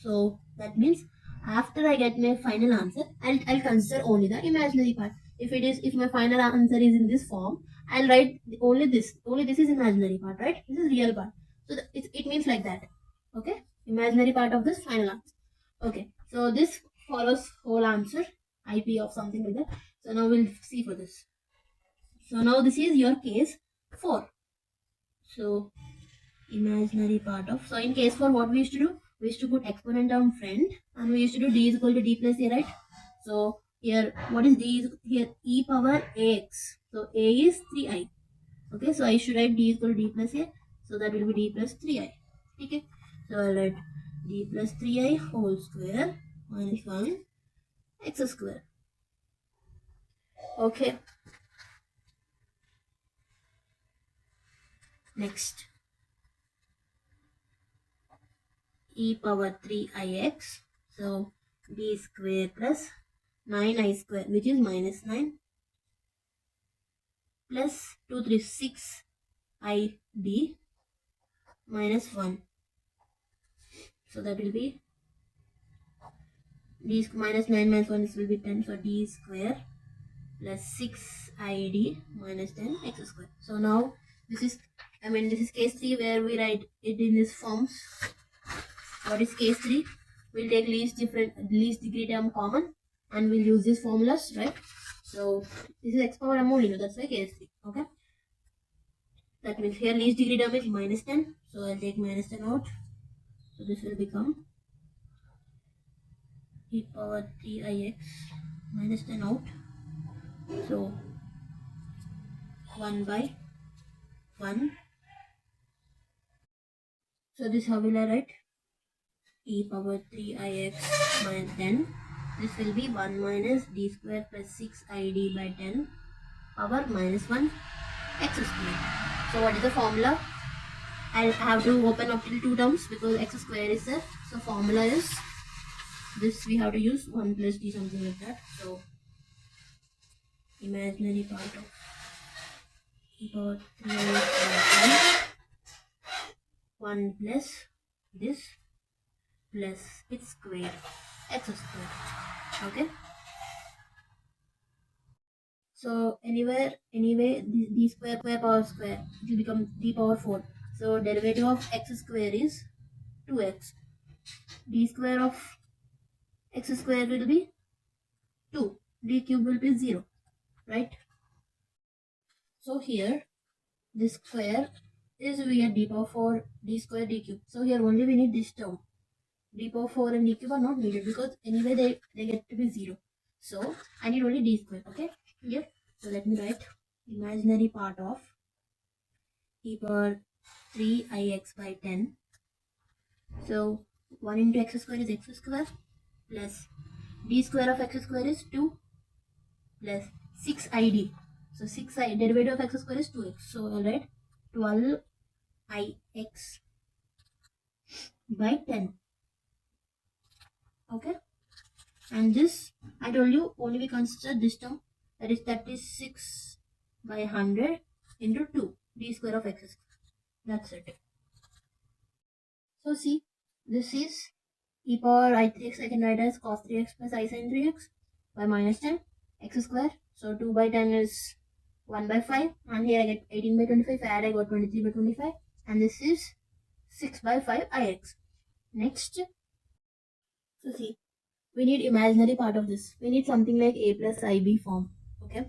So that means after I get my final answer, I'll consider only the imaginary part. If my final answer is in this form, I'll write only this. Only this is imaginary part, right? This is real part. So it means like that. Okay, imaginary part of this final answer. Okay, so this follows whole answer, IP of something like that. So now we'll see for this. So now this is your case 4. So imaginary part of, so in case 4 what we used to do? We used to put exponent term front and we used to do d is equal to d plus a, right? So here what is d is here e power ax. So a is 3i. Okay, so I should write d is equal to d plus a. So that will be d plus 3i. Okay, so I'll write d plus 3i whole square minus 1 x square. Okay. Next, e power 3ix. So d square plus 9i square, which is minus 9, plus 2 3 6 id minus 1. So that will be d minus 9 minus 1, this will be 10. So d square plus 6 id minus 10 x square. So now this is case 3 where we write it in this forms. What is case 3? We'll take least degree term common and we'll use these formulas, right? So this is x power m only, no? That's why case 3. Okay, that means here least degree term is minus 10, so I'll take minus 10 out. So this will become e power 3ix minus 10 out. So 1 by 1. So this how will I write? E power 3ix minus 10. This will be 1 minus d square plus 6 id by 10 power minus 1 x square. So what is the formula? I'll have to open up till 2 terms because x square is there. So formula is this, we have to use 1 plus d something like that. So imaginary part of e power 3ix by 10, 1 plus this plus its square x square. Okay, so anyway d square power square, it will become d power 4. So derivative of x square is 2x. D square of x square will be 2. D cube will be 0, right? So here this square is we get d power 4 d square d cube. So here only we need this term. D power 4 and d cube are not needed because anyway they get to be 0. So I need only d square. Okay, here. So let me write imaginary part of e power 3ix by 10. So 1 into x square is x square plus d square of x square is 2 plus 6id. So 6i, derivative of x square is 2x. So I'll write 12ix by 10. Okay, and this I told you only we consider this term, that is 36 by 100 into 2 d square of x square. That's it. So see, this is e power I3x. I can write as cos 3x plus I sin 3x by minus 10 x square. So 2 by 10 is 1 by 5, and here I get 18 by 25. If I add, I got 23 by 25, and this is 6 by 5 ix. Next, so see, we need imaginary part of this. We need something like a plus ib form. Okay,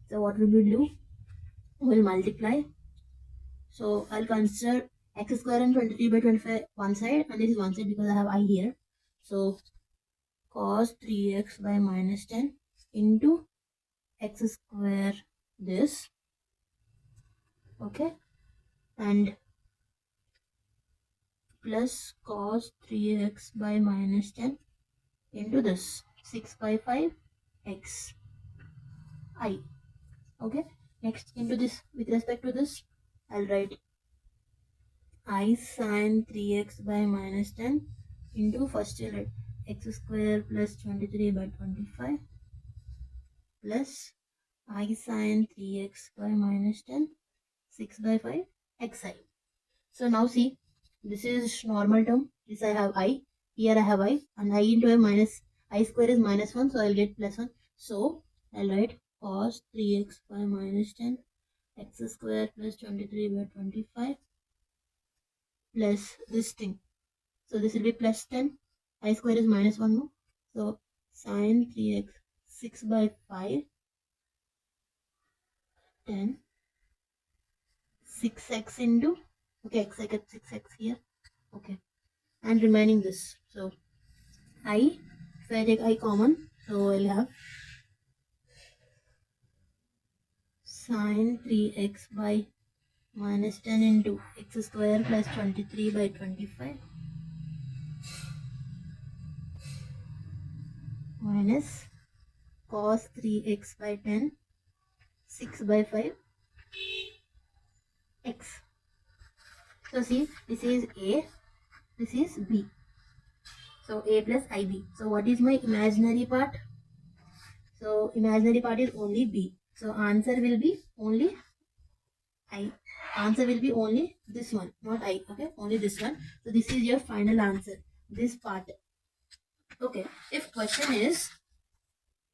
so what will we do? We'll multiply. So I'll consider x square and 23 by 25 one side, and this is one side because I have I here. So cos 3x by minus 10 into x square this. Okay, and plus cos 3x by minus 10 into this 6 by 5 x I. Okay, next into this, with respect to this, I'll write I sin 3x by minus 10 into, first you'll write x square plus 23 by 25 plus I sin 3x by minus 10 6 by 5 xi. So now see, this is normal term. This I have I, here I have I, and I into a minus, I square is minus 1, so I'll get plus 1. So I'll write cos 3x by minus 10 x square plus 23 by 25 plus this thing. So this will be plus 10. I square is minus 1 more. So sin 3x 6 by 5 10 6x into, okay, x I get 6x here. Okay, and remaining this. So I, if I take I common, so I'll have sin 3x by minus 10 into x square plus 23 by 25 minus cos 3x by 10 6 by 5 x. So see, this is A, this is B. So A plus IB. So what is my imaginary part? So imaginary part is only B. So answer will be only I. Answer will be only this one, not I. Okay, only this one. So this is your final answer, this part. Okay, if question is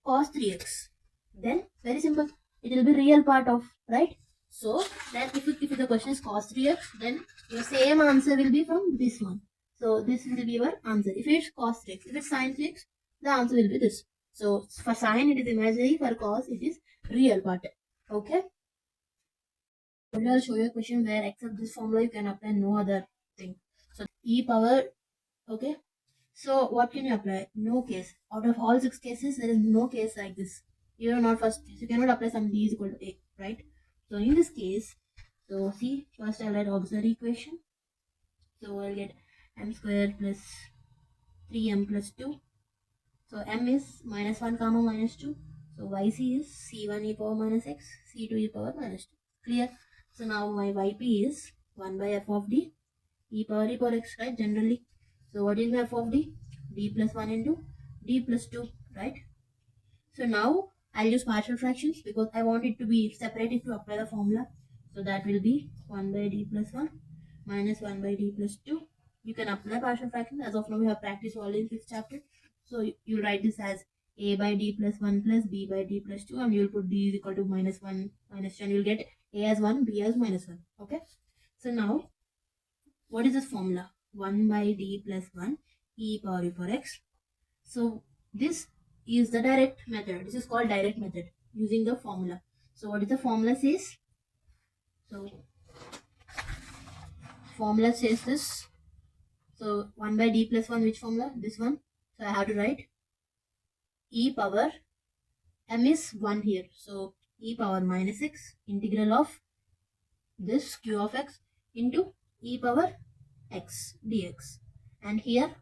cos 3x, then very simple, it will be real part of, right? So then if the question is cos 3x, then your same answer will be from this one. So this will be your answer. If it's cos 3x, if it's sin 3x, the answer will be this. So for sin it is imaginary, for cos it is real part. Okay, I'll show you a question where except this formula you can apply no other thing. So e power, okay, so what can you apply? No case. Out of all 6 cases, there is no case like this. You are not first case. You cannot apply some d is equal to a, right? So in this case, so see, first I'll write auxiliary equation. So I'll get m square plus 3m plus 2. So m is minus 1 comma minus 2. So yc is c1 e power minus x, c2 e power minus 2. Clear? So now my yp is 1 by f of d e power x, right? Generally. So what is my f of d? D plus 1 into d plus 2, right? So now I'll use partial fractions because I want it to be separated to apply the formula. So that will be 1 by d plus 1 minus 1 by d plus 2. You can apply partial fractions. As of now, we have practiced all in 5th chapter. So you write this as a by d plus 1 plus b by d plus 2, and you'll put d is equal to minus 1 minus 2, and you'll get a as 1, b as minus 1. Okay. So now, what is this formula? 1 by d plus 1 e power x. So this is the direct method. This is called direct method using the formula. So what is the formula says? So formula says this. So 1 by d plus 1, which formula? This one. So I have to write e power, m is 1 here. So e power minus x integral of this q of x into e power x dx. And here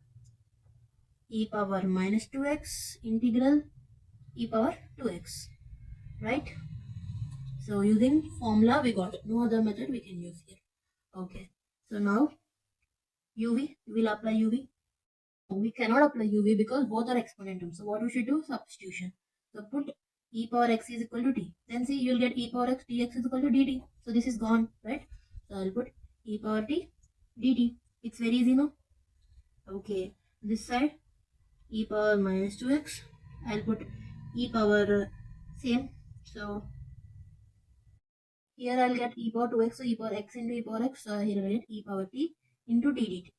e power minus 2x integral e power 2x, right? So using formula we got it. No other method we can use here. Okay. So now UV, we will apply UV. We cannot apply UV because both are exponent terms. So what we should do? Substitution. So put e power x is equal to t. Then see you'll get e power x dx is equal to dt. So this is gone, right? So I'll put e power t dt. It's very easy, no? Okay. This side e power minus 2x. I'll put e power same. So here I'll get e power 2x. So e power x into e power x. So here I'll get e power t into d dt.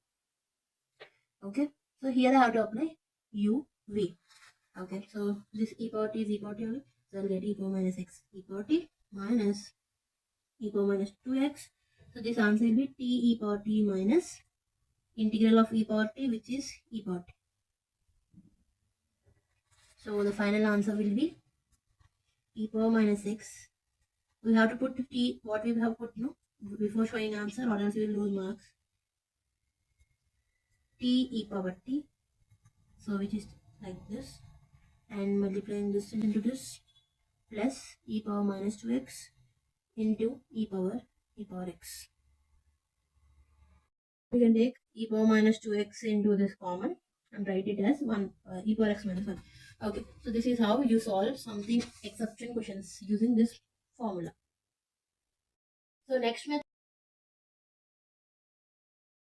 Okay. So here I have to apply uv. Okay, so this e power t is e power t only. So I'll get e power minus x e power t minus e power minus 2x. So this answer will be t e power t minus integral of e power t, which is e power t. So the final answer will be e power minus x. We have to put t, what we have put, no, before showing answer, or else we will lose marks. T e power t. So which is like this, and multiplying this into this, plus e power minus 2x into e power x. We can take e power minus 2x into this common and write it as 1 e power x minus 1. Okay, so this is how you solve something exception questions using this formula. So next method.